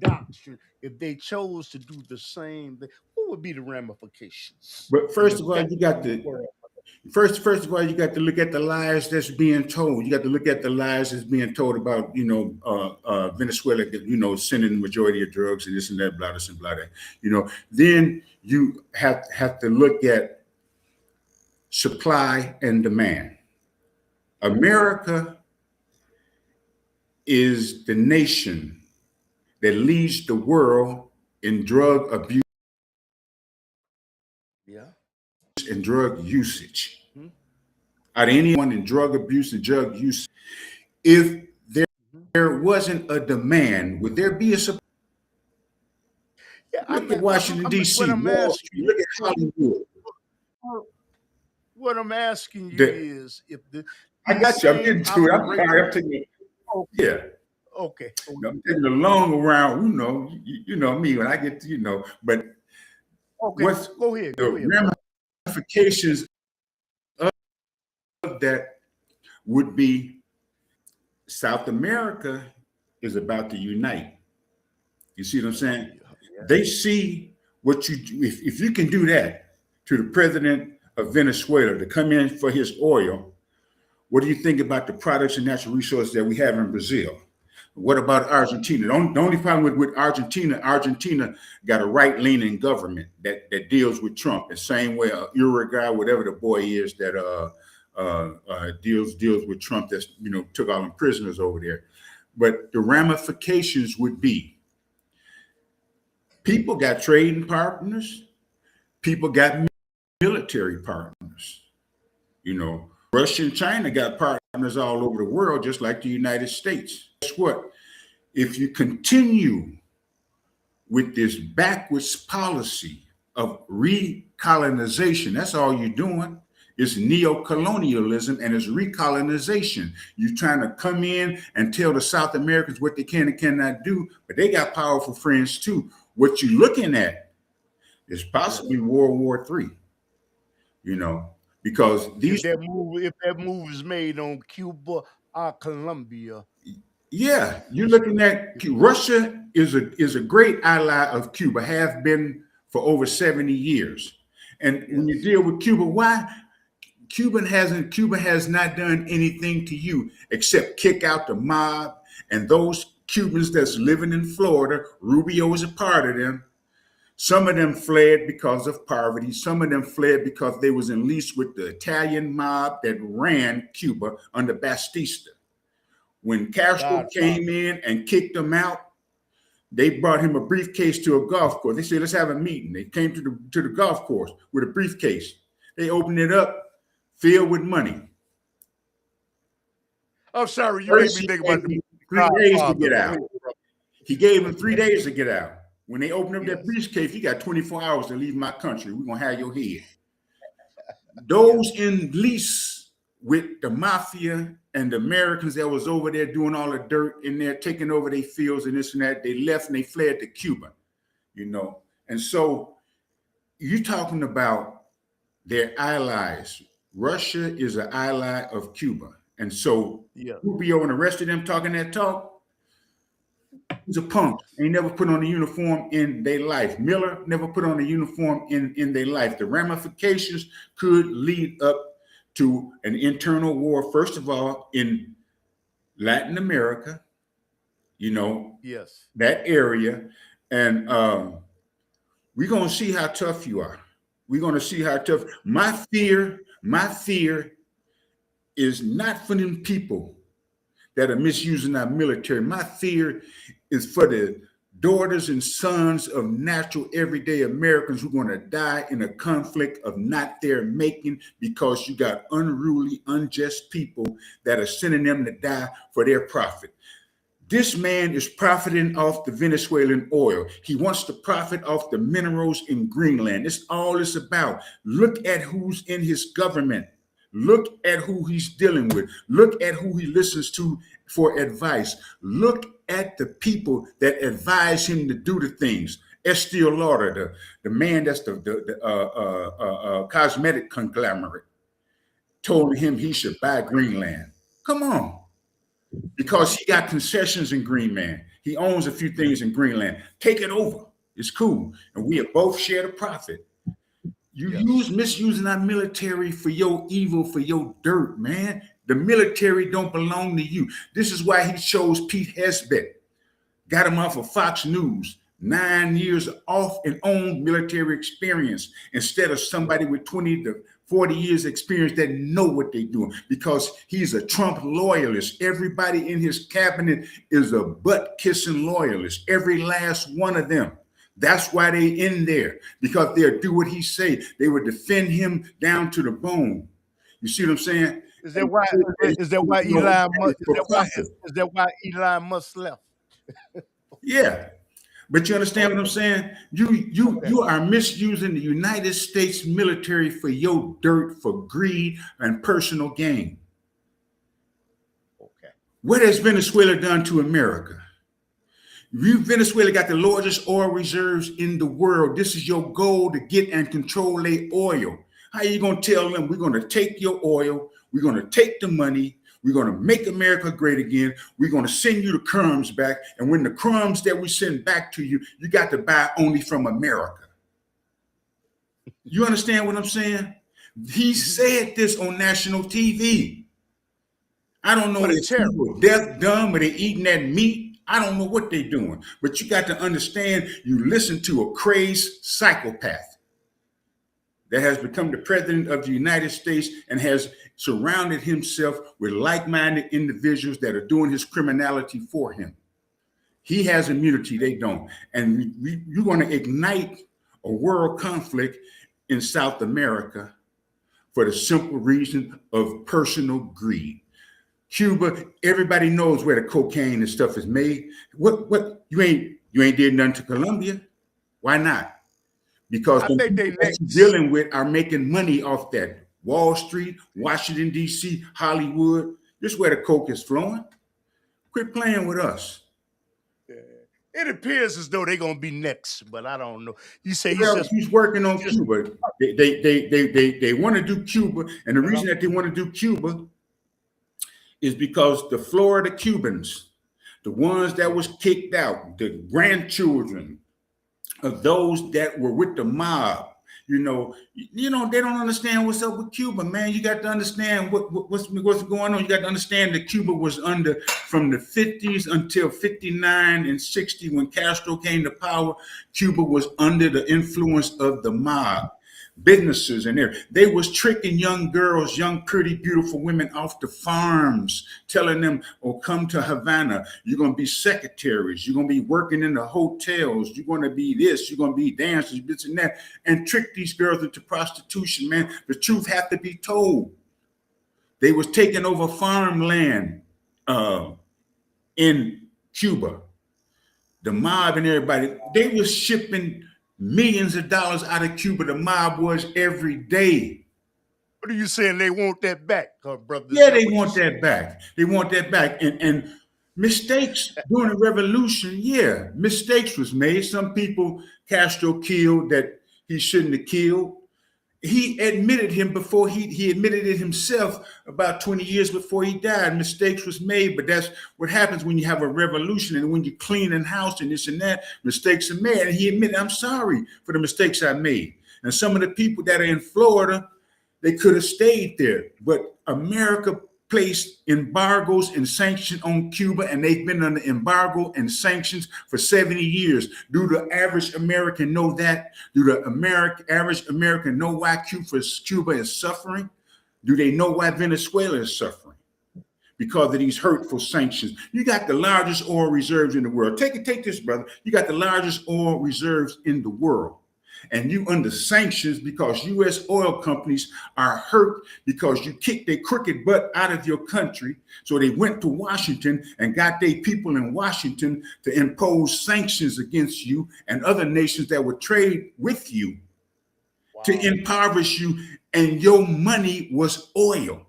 Doctrine. If they chose to do the same thing, what would be the ramifications? But first of all, you got to First of all, you got to look at the lies that's being told. You got to look at the lies that's being told about, Venezuela, sending the majority of drugs and this and that, blah, this and blah, that. Then you have to look at supply and demand. America is the nation that leads the world in drug abuse. And drug usage. Out of anyone in drug abuse and drug use, if there wasn't a demand, would there be a supply? Look at Washington, D.C. Look at Hollywood. What I'm asking you is if I got you. I'm getting to it. I'm sorry. I'm taking it. Yeah. Okay. I'm taking the long around. You know me when I get to, but okay. Go ahead. Ramifications of that would be South America is about to unite. You see what I'm saying? Yeah. They see what you do. If you can do that to the president of Venezuela to come in for his oil, what do you think about the products and natural resources that we have in Brazil? What about Argentina? The only problem with Argentina got a right-leaning government that deals with Trump the same way Uruguay, whatever the boy is that deals with Trump that's took all them prisoners over there. But the ramifications would be people got trading partners, people got military partners. Russia and China got partners all over the world, just like the United States. Guess what? If you continue with this backwards policy of recolonization, that's all you're doing. It's neo-colonialism and it's recolonization. You're trying to come in and tell the South Americans what they can and cannot do, but they got powerful friends too. What you're looking at is possibly World War III, because if that move is made on Cuba or Colombia. Yeah, you're looking at Russia is a great ally of Cuba, have been for over 70 years. And when you deal with Cuba, why? Cuba has not done anything to you except kick out the mob and those Cubans that's living in Florida. Rubio is a part of them. Some of them fled because of poverty. Some of them fled because they was in lease with the Italian mob that ran Cuba under Batista. When Castro came in and kicked them out, they brought him a briefcase to a golf course. They said, let's have a meeting. They came to the golf course with a briefcase. They opened it up, filled with money. I'm sorry, you made First, me he think gave about him the 3 days to Godfather. get out. He gave him 3 days to get out. When they opened up that Yes. briefcase, you got 24 hours to leave my country. We're gonna have your head. Those in lease with the mafia and the Americans that was over there doing all the dirt in there, taking over their fields and this and that, they left and they fled to Cuba, you know. And so you're talking about their allies. Russia is an ally of Cuba. And so Rubio and the rest of them talking that talk, he's a punk. Ain't never put on a uniform in their life. Miller never put on a uniform in their life. The ramifications could lead up to an internal war, first of all, in Latin America, you know, that area. And we're going to see how tough you are. We're going to see how tough. My fear is not for them people that are misusing our military. My fear is for the daughters and sons of natural everyday Americans who are going to die in a conflict of not their making because you got unruly, unjust people that are sending them to die for their profit. This man is profiting off the Venezuelan oil. He wants to profit off the minerals in Greenland. That's all it's about. Look at who's in his government. Look at who he's dealing with. Look at who he listens to for advice. Look at the people that advise him to do the things. Estee Lauder, the man that's the cosmetic conglomerate, told him he should buy Greenland. Come on. Because he got concessions in Greenland. He owns a few things in Greenland. Take it over. It's cool. And we have both shared a profit. You misusing our military for your evil, for your dirt, man. The military don't belong to you. This is why he chose Pete Hesbett. Got him off of Fox News. 9 years off and on military experience instead of somebody with 20 to 40 years experience that know what they're doing, because he's a Trump loyalist. Everybody in his cabinet is a butt-kissing loyalist. Every last one of them. That's why they in there, because they'll do what he say. They would defend him down to the bone. You see what I'm saying? Is that why Elon Musk left? Yeah. But you understand what I'm saying? You are misusing the United States military for your dirt, for greed and personal gain. Okay. What has Venezuela done to America? Venezuela got the largest oil reserves in the world. This is your goal, to get and control their oil. How are you going to tell them we're going to take your oil, we're going to take the money, we're going to make America great again, we're going to send you the crumbs back, and when the crumbs that we send back to you, you got to buy only from America? You understand what I'm saying? He said this on national TV. I don't know if people deaf, dumb, or they eating that meat. I don't know what they're doing, but you got to understand, you listen to a crazed psychopath that has become the president of the United States and has surrounded himself with like-minded individuals that are doing his criminality for him. He has immunity, they don't. And you're going to ignite a world conflict in South America for the simple reason of personal greed. Cuba, everybody knows where the cocaine and stuff is made. What you ain't did nothing to Colombia? Why not? Because the people that you're dealing with are making money off that. Wall Street, Washington, D.C., Hollywood. This is where the coke is flowing. Quit playing with us. It appears as though they're gonna be next, but I don't know. You say he's working on Cuba. They want to do Cuba, and the reason that they want to do Cuba is because the Florida Cubans, the ones that was kicked out, the grandchildren of those that were with the mob, they don't understand what's up with Cuba, man. You got to understand what's going on. You got to understand that Cuba was under, from the 50s until 59 and 60, when Castro came to power, Cuba was under the influence of the mob. Businesses and they was tricking young girls, young, pretty, beautiful women off the farms, telling them, oh, come to Havana. You're going to be secretaries. You're going to be working in the hotels. You're going to be this. You're going to be dancers, this and that, and trick these girls into prostitution, man. The truth had to be told. They was taking over farmland in Cuba, the mob and everybody, they were shipping millions of dollars out of Cuba, the mob was, every day. What are you saying? They want that back, brother? Yeah, they want that back. They want that back. And mistakes during the revolution, yeah, mistakes was made. Some people Castro killed that he shouldn't have killed. He admitted him before he admitted it himself about 20 years before he died. Mistakes was made, but that's what happens when you have a revolution and when you clean and house and this and that, mistakes are made. And he admitted, I'm sorry for the mistakes I made. And some of the people that are in Florida, they could have stayed there, but America placed embargoes and sanctions on Cuba, and they've been under embargo and sanctions for 70 years. Do the average American know that? Do the average American know why Cuba is suffering? Do they know why Venezuela is suffering? Because of these hurtful sanctions. You got the largest oil reserves in the world. Take this, brother. You got the largest oil reserves in the world. And you under sanctions because U.S. oil companies are hurt because you kicked their crooked butt out of your country. So they went to Washington and got their people in Washington to impose sanctions against you and other nations that would trade with you. Wow. To impoverish you. And your money was oil.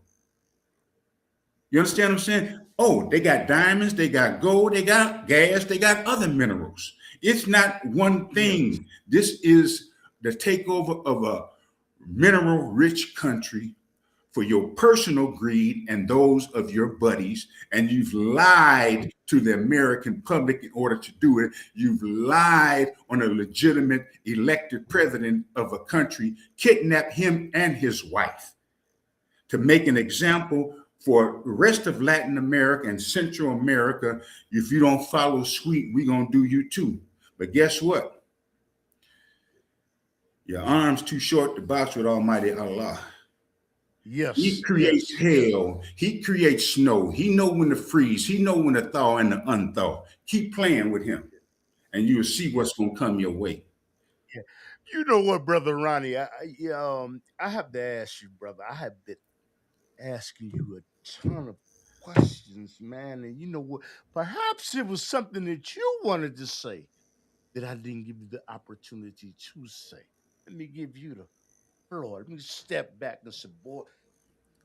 You understand what I'm saying? Oh, they got diamonds, they got gold, they got gas, they got other minerals. It's not one thing. This is the takeover of a mineral-rich country for your personal greed and those of your buddies. And you've lied to the American public in order to do it. You've lied on a legitimate elected president of a country, kidnapped him and his wife to make an example for the rest of Latin America and Central America. If you don't follow suit, we're going to do you too. But guess what? Your arm's too short to box with Almighty Allah. Yes. He creates hell. He creates snow. He know when to freeze. He know when to thaw and to unthaw. Keep playing with him, and you'll see what's going to come your way. Yeah. You know what, Brother Ronnie? I have to ask you, brother. I have been asking you a ton of questions, man. And you know what? Perhaps it was something that you wanted to say that I didn't give you the opportunity to say. Let me give you the floor. Let me step back and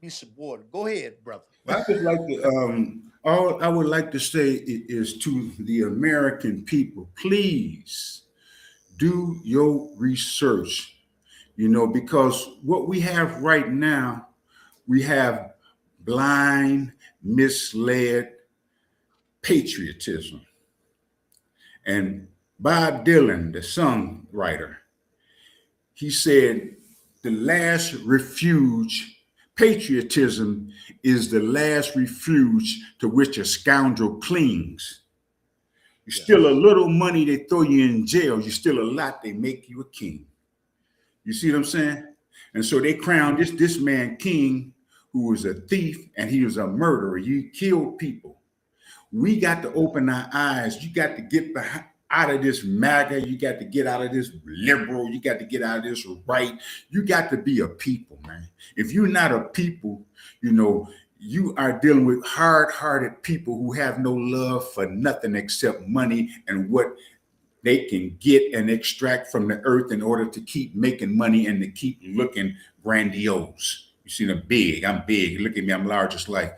be subordinate. Go ahead, brother. I would like to, all I would like to say is to the American people, please do your research, because what we have right now, we have blind, misled patriotism. And Bob Dylan, the songwriter, he said, the last refuge, patriotism is the last refuge to which a scoundrel clings. You steal a little money, they throw you in jail. You steal a lot, they make you a king. You see what I'm saying? And so they crowned this man king, who was a thief and he was a murderer. He killed people. We got to open our eyes. You got to get out of this MAGA. You got to get out of this liberal. You got to get out of this right. You got to be a people, man. If you're not a people, you are dealing with hard-hearted people who have no love for nothing except money and what they can get and extract from the earth in order to keep making money and to keep looking grandiose. You see, I'm big. Look at me, I'm large as life.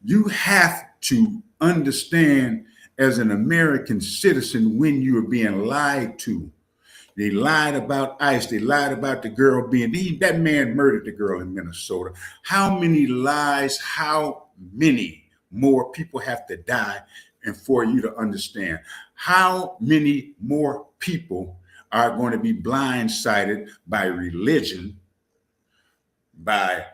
You have to understand as an American citizen when you are being lied to. They lied about ICE. They lied about the girl that man murdered the girl in Minnesota. How many lies, how many more people have to die? And for you to understand, how many more people are going to be blindsided by religion, by,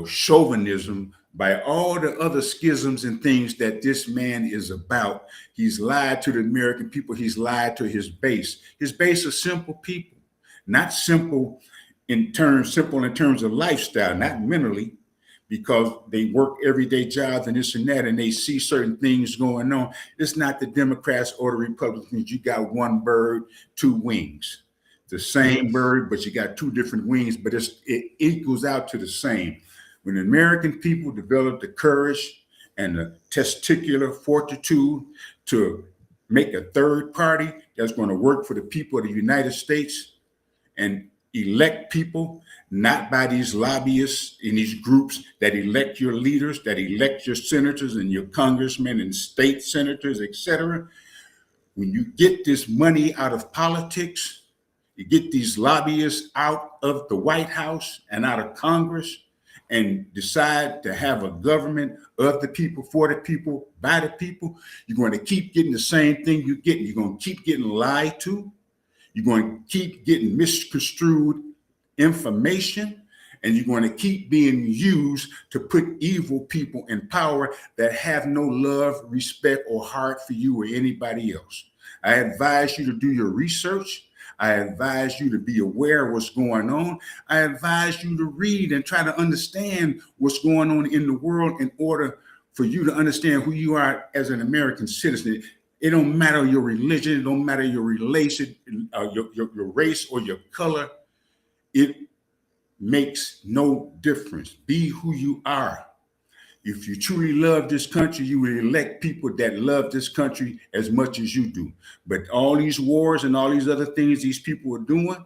chauvinism, by all the other schisms and things that this man is about. He's lied to the American people. He's lied to his base. His base are simple people, not simple in terms of lifestyle, not mentally, because they work everyday jobs and this and that, and they see certain things going on. It's not the Democrats or the Republicans. You got one bird, two wings. The same bird, but you got two different wings, but it equals out to the same. When the American people develop the courage and the testicular fortitude to make a third party that's going to work for the people of the United States and elect people, not by these lobbyists in these groups that elect your leaders, that elect your senators and your congressmen and state senators, etc. When you get this money out of politics, you get these lobbyists out of the White House and out of Congress and decide to have a government of the people, for the people, by the people, you're going to keep getting the same thing you're getting. You're going to keep getting lied to. You're going to keep getting misconstrued information, and you're going to keep being used to put evil people in power that have no love, respect, or heart for you or anybody else. I advise you to do your research. I advise you to be aware of what's going on. I advise you to read and try to understand what's going on in the world in order for you to understand who you are as an American citizen. It don't matter your religion. It don't matter your relation, your race or your color. It makes no difference. Be who you are. If you truly love this country, you will elect people that love this country as much as you do. But all these wars and all these other things these people are doing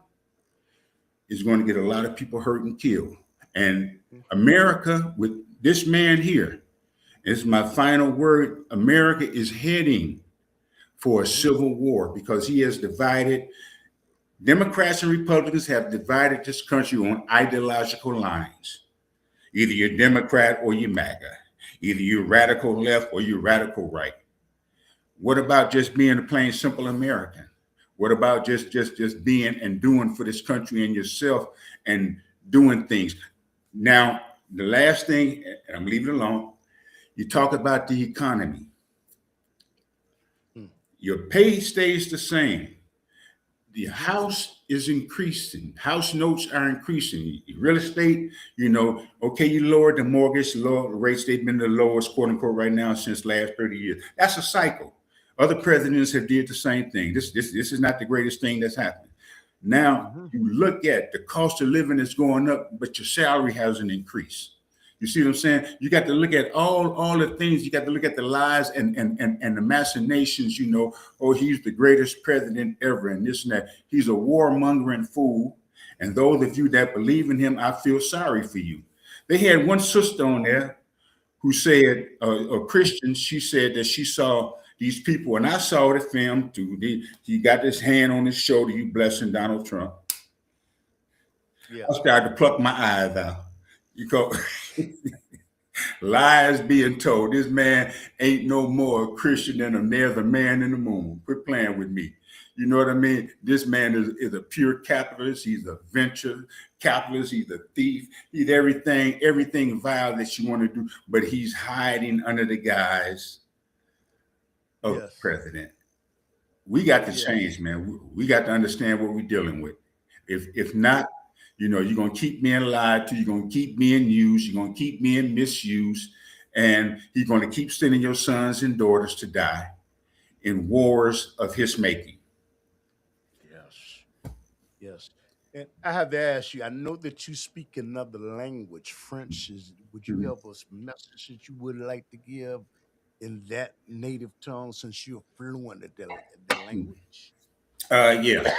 is going to get a lot of people hurt and killed. And America, with this man here, is my final word. America is heading for a civil war because he has divided. Democrats and Republicans have divided this country on ideological lines. Either you're Democrat or you're MAGA. Either you're radical left or you're radical right. What about just being a plain simple American? What about just being and doing for this country and yourself and doing things? Now, the last thing, and I'm leaving it alone, you talk about the economy. Your pay stays the same. The house is increasing. House notes are increasing. Real estate, okay, you lowered the mortgage rates. They've been the lowest, quote unquote, right now since last 30 years. That's a cycle. Other presidents have did the same thing. This is not the greatest thing that's happening. Now, you look at the cost of living is going up, but your salary hasn't increased. You see what I'm saying? You got to look at all the things. You got to look at the lies and the machinations, oh, he's the greatest president ever and this and that. He's a warmongering fool. And those of you that believe in him, I feel sorry for you. They had one sister on there who said, a Christian, she said that she saw these people, and I saw the film too. He got his hand on his shoulder, you blessing Donald Trump. Yeah. I started to pluck my eyes out. Lies being told. This man ain't no more a Christian than there's a man in the moon. Quit playing with me. You know what I mean? This man is a pure capitalist. He's a venture capitalist. He's a thief. He's everything vile that you want to do, but he's hiding under the guise of president. We got to change, man. We got to understand what we're dealing with. If not, you're going to keep being lied to. You're going to keep being used. You're going to keep being misused. And he's going to keep sending your sons and daughters to die in wars of his making. Yes. And I have to ask you, I know that you speak another language, French. Would you have a message that you would like to give in that native tongue since you're fluent at the language? Yeah.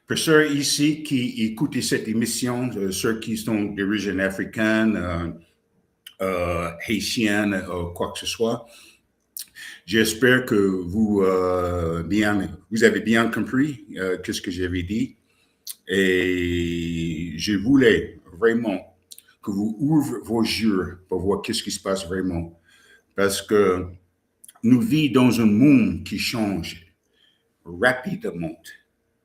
Pour ceux ici qui écoutent cette émission, ceux qui sont d'origine africaine, haïtienne, quoi que ce soit, j'espère que vous avez bien compris ce que j'avais dit. Et je voulais vraiment que vous ouvrez vos yeux pour voir qu'est-ce qui se passe vraiment. Parce que nous vivons dans un monde qui change rapidement.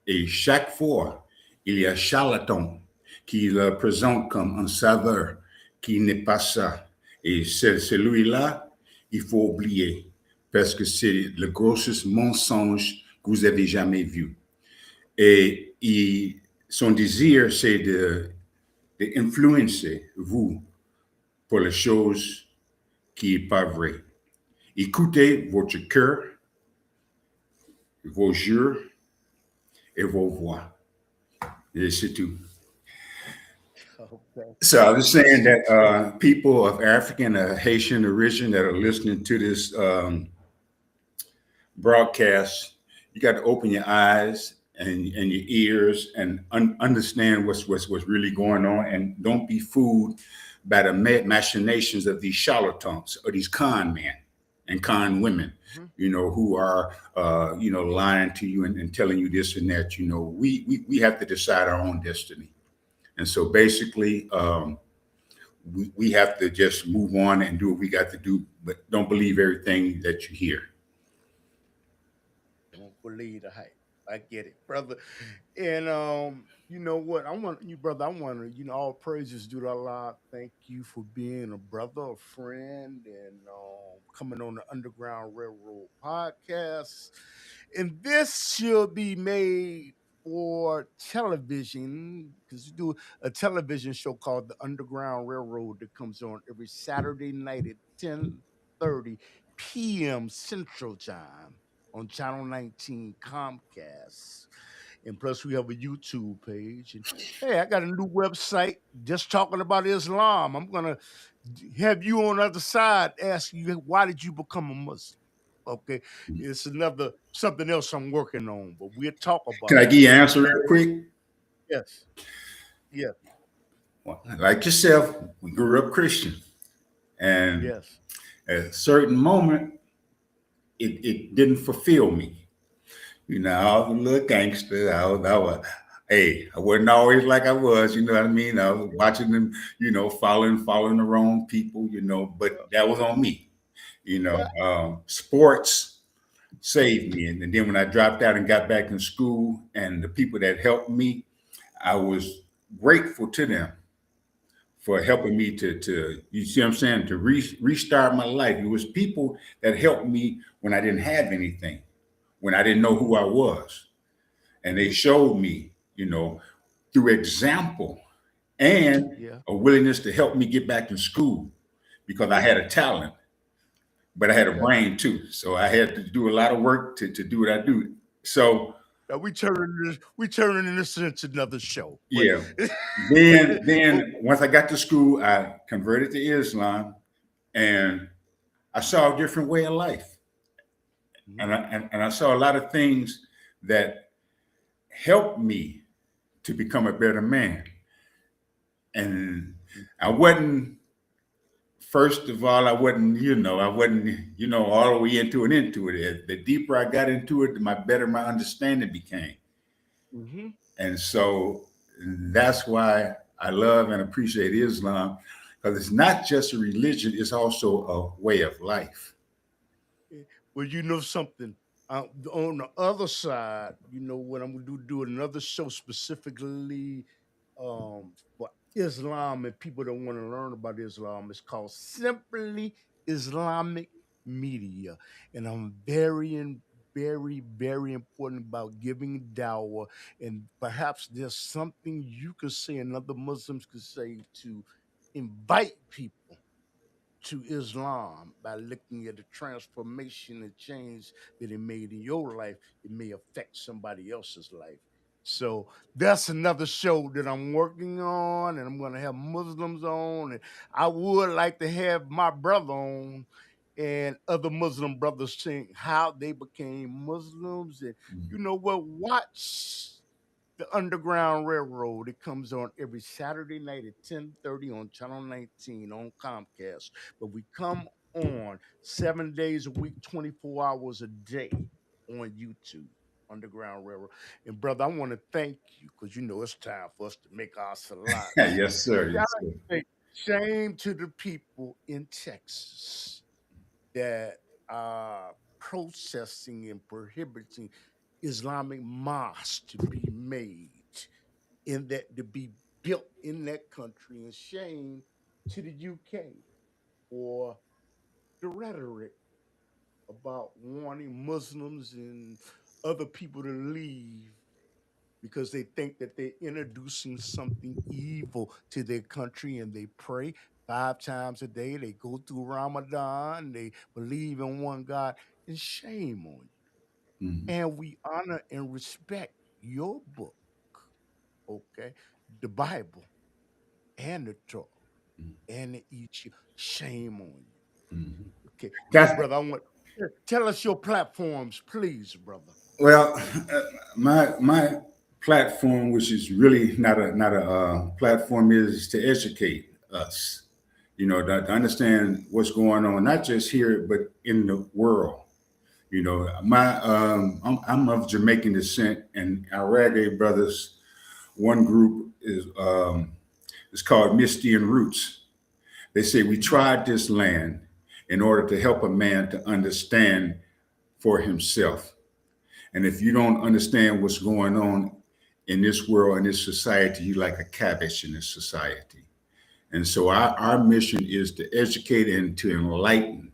Et chaque fois, il y a un charlatan qui le présente comme un saveur qui n'est pas ça. Et celui-là, il faut oublier parce que c'est le grosseste mensonge que vous avez jamais vu. Et son désir, c'est d'influencer vous pour les choses qui n'est pas vraies. Écoutez votre cœur, vos yeux et vos voix. Et c'est tout. Okay. So I was saying So, that people of African or Haitian origin that are listening to this broadcast, you got to open your eyes and your ears and understand what's really going on, and don't be fooled by the machinations of these charlatans or these con men and con women, mhm. who are lying to you and telling you this and that. We have to decide our own destiny, and so basically. We have to just move on and do what we got to do, but don't believe everything that you hear. Don't believe the hype. I get it, brother. And you know what? I want you, brother. I want to, all praises due to Allah. Thank you for being a brother, a friend, and coming on the Underground Railroad podcast. And this should be made for television because you do a television show called The Underground Railroad that comes on every Saturday night at 10:30 p.m. Central Time on Channel 19 Comcast. And plus, we have a YouTube page. And hey, I got a new website just talking about Islam. I'm going to have you on the other side ask you, why did you become a Muslim? Okay. It's another something else I'm working on, but we'll talk Can about I give you that. an answer real quick? Yes. Yes. Well, like yourself, we grew up Christian, and Yes. at a certain moment, it didn't fulfill me. I was a little gangster. Hey, I wasn't always like I was. You know what I mean? I was watching them, following the wrong people. But that was on me. Sports saved me, and then when I dropped out and got back in school, and the people that helped me, I was grateful to them for helping me to you see what I'm saying, to restart my life. It was people that helped me when I didn't have anything, when I didn't know who I was, and they Mhm. showed me, through example and Yeah. a willingness to help me get back in school because I Yeah. had a talent, but I had a Okay. brain too. So I had to do a lot of work to do what I do. So Now we turning this into another show, but yeah. Then but then once I got to school, I converted to Islam, and I saw a different way of life. Mhm. And I saw a lot of things that helped me to become a better man. And I wasn't, first of all, I wasn't, all the way into it. The deeper I got into it, the better my understanding became. Mhm. And so that's why I love and appreciate Islam, because it's not just a religion, it's also a way of life. Well, you know something. On the other side, what I'm gonna do another show specifically for Islam and people that want to learn about Islam. It's called Simply Islamic Media, and I'm very, very important about giving dawah, and perhaps there's something you could say and other Muslims could say to invite people to Islam by looking at the transformation and change that it made in your life. It may affect somebody else's life. So that's another show that I'm working on, and I'm going to have Muslims on, and I would like to have my brother on and other Muslim brothers saying how they became Muslims, and you know what? Watch the Underground Railroad. It comes on every Saturday night at 10:30 on Channel 19 on Comcast. But we come on 7 days a week, 24 hours a day on YouTube. Underground Railroad. And brother, I want to thank you because it's time for us to make our salats. Yes, sir. Gotta Yes, sir. say, shame to the people in Texas that are processing and prohibiting Islamic mosques to be made in that to be built in that country, and shame to the UK for the rhetoric about wanting Muslims and other people to leave because they think that they're introducing something evil to their country, and they pray 5 times a day. They go through Ramadan. They believe in one God. And shame on you. Mhm. And we honor and respect your book, okay? The Bible. and the drug and the eat you. Shame on you. Mhm. Okay, That's brother. I want tell us your platforms, please, brother. well, my platform, which is really not a platform, is to educate us. To understand what's going on, not just here but in the world. I'm of Jamaican descent, and our Reggae brothers, one group is called Misty and Roots. They say we tried this land in order to help a man to understand for himself. And if you don't understand what's going on in this world, in this society, you're like a cabbage in this society. And so our mission is to educate and to enlighten,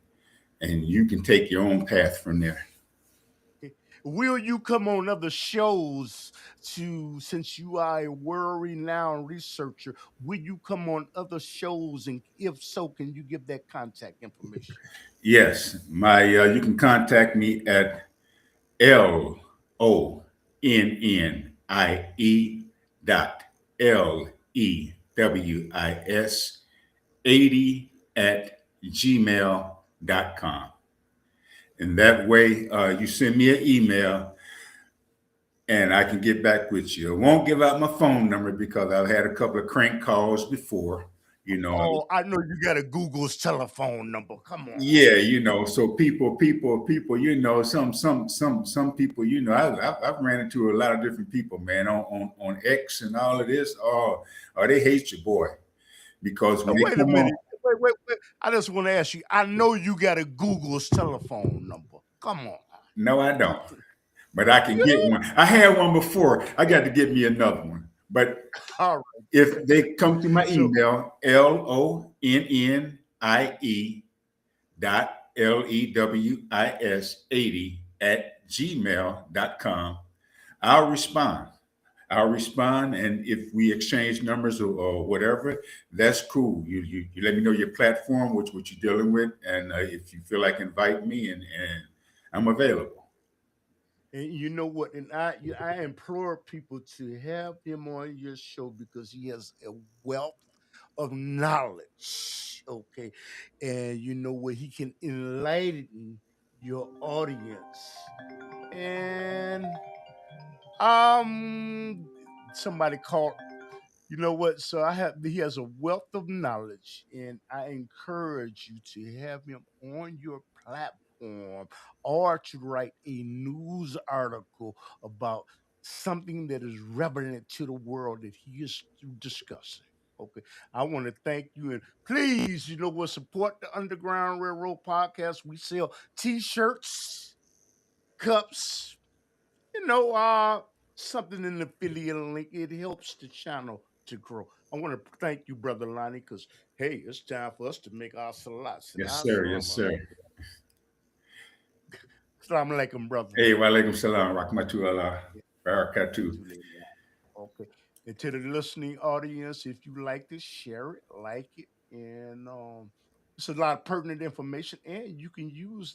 and you can take your own path from there. Okay. Will you come on other shows to since you are a world-renowned researcher? Will you come on other shows, and if so, can you give that contact information? Yes, my you can contact me at LONNIE LEWIS 80 at gmail.com. And that way, you send me an email and I can get back with you. I won't give out my phone number because I've had a couple of crank calls before, you know. Oh, I know you got a Google's telephone number. Come on. Yeah, so people, some people, I've ran into a lot of different people, man, on X and all of this. Oh, they hate your boy because when they Wait a come on, minute. Wait. I just want to ask you. I know you got a Google's telephone number. Come on. no, I don't, but I can get one. I had one before. I got to get me another one. But All if they come to my right. So email, LONNIE LEWIS 80 at gmail.com. I'll respond. And if we exchange numbers or whatever, that's cool. You let me know your platform, what you're dealing with, and if you feel like inviting me, and I'm available. and you know what? And I implore people to have him on your show because he has a wealth of knowledge. Okay. And you know what? He can enlighten your audience. And somebody called, you know what? So he has a wealth of knowledge, and I encourage you to have him on your platform or to write a news article about something that is relevant to the world that he is discussing. Okay. I want to thank you, and please, you know what, support the Underground Railroad podcast. We sell t-shirts, cups, something in the affiliate link. It helps the channel to grow. I want to thank you, Brother Lonnie, because hey, it's time for us to make our salats. And Yes, our sir. Yes, salam sir. alaikum. Salam alaikum, brother. Hey, wa alaikum salam. Rahmatullah. Barakatuh. Okay. And to the listening audience, if you like this, share it, like it, and it's a lot of pertinent information, and you can use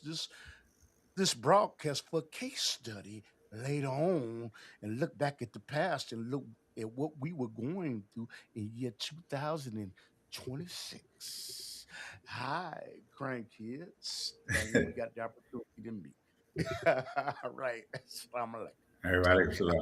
this broadcast for a case study later on and look back at the past and look at what we were going through in year 2026. Hi, grandkids. And we got the opportunity to meet. All right. Assalamu alaikum. Hey, wa alaikum salam.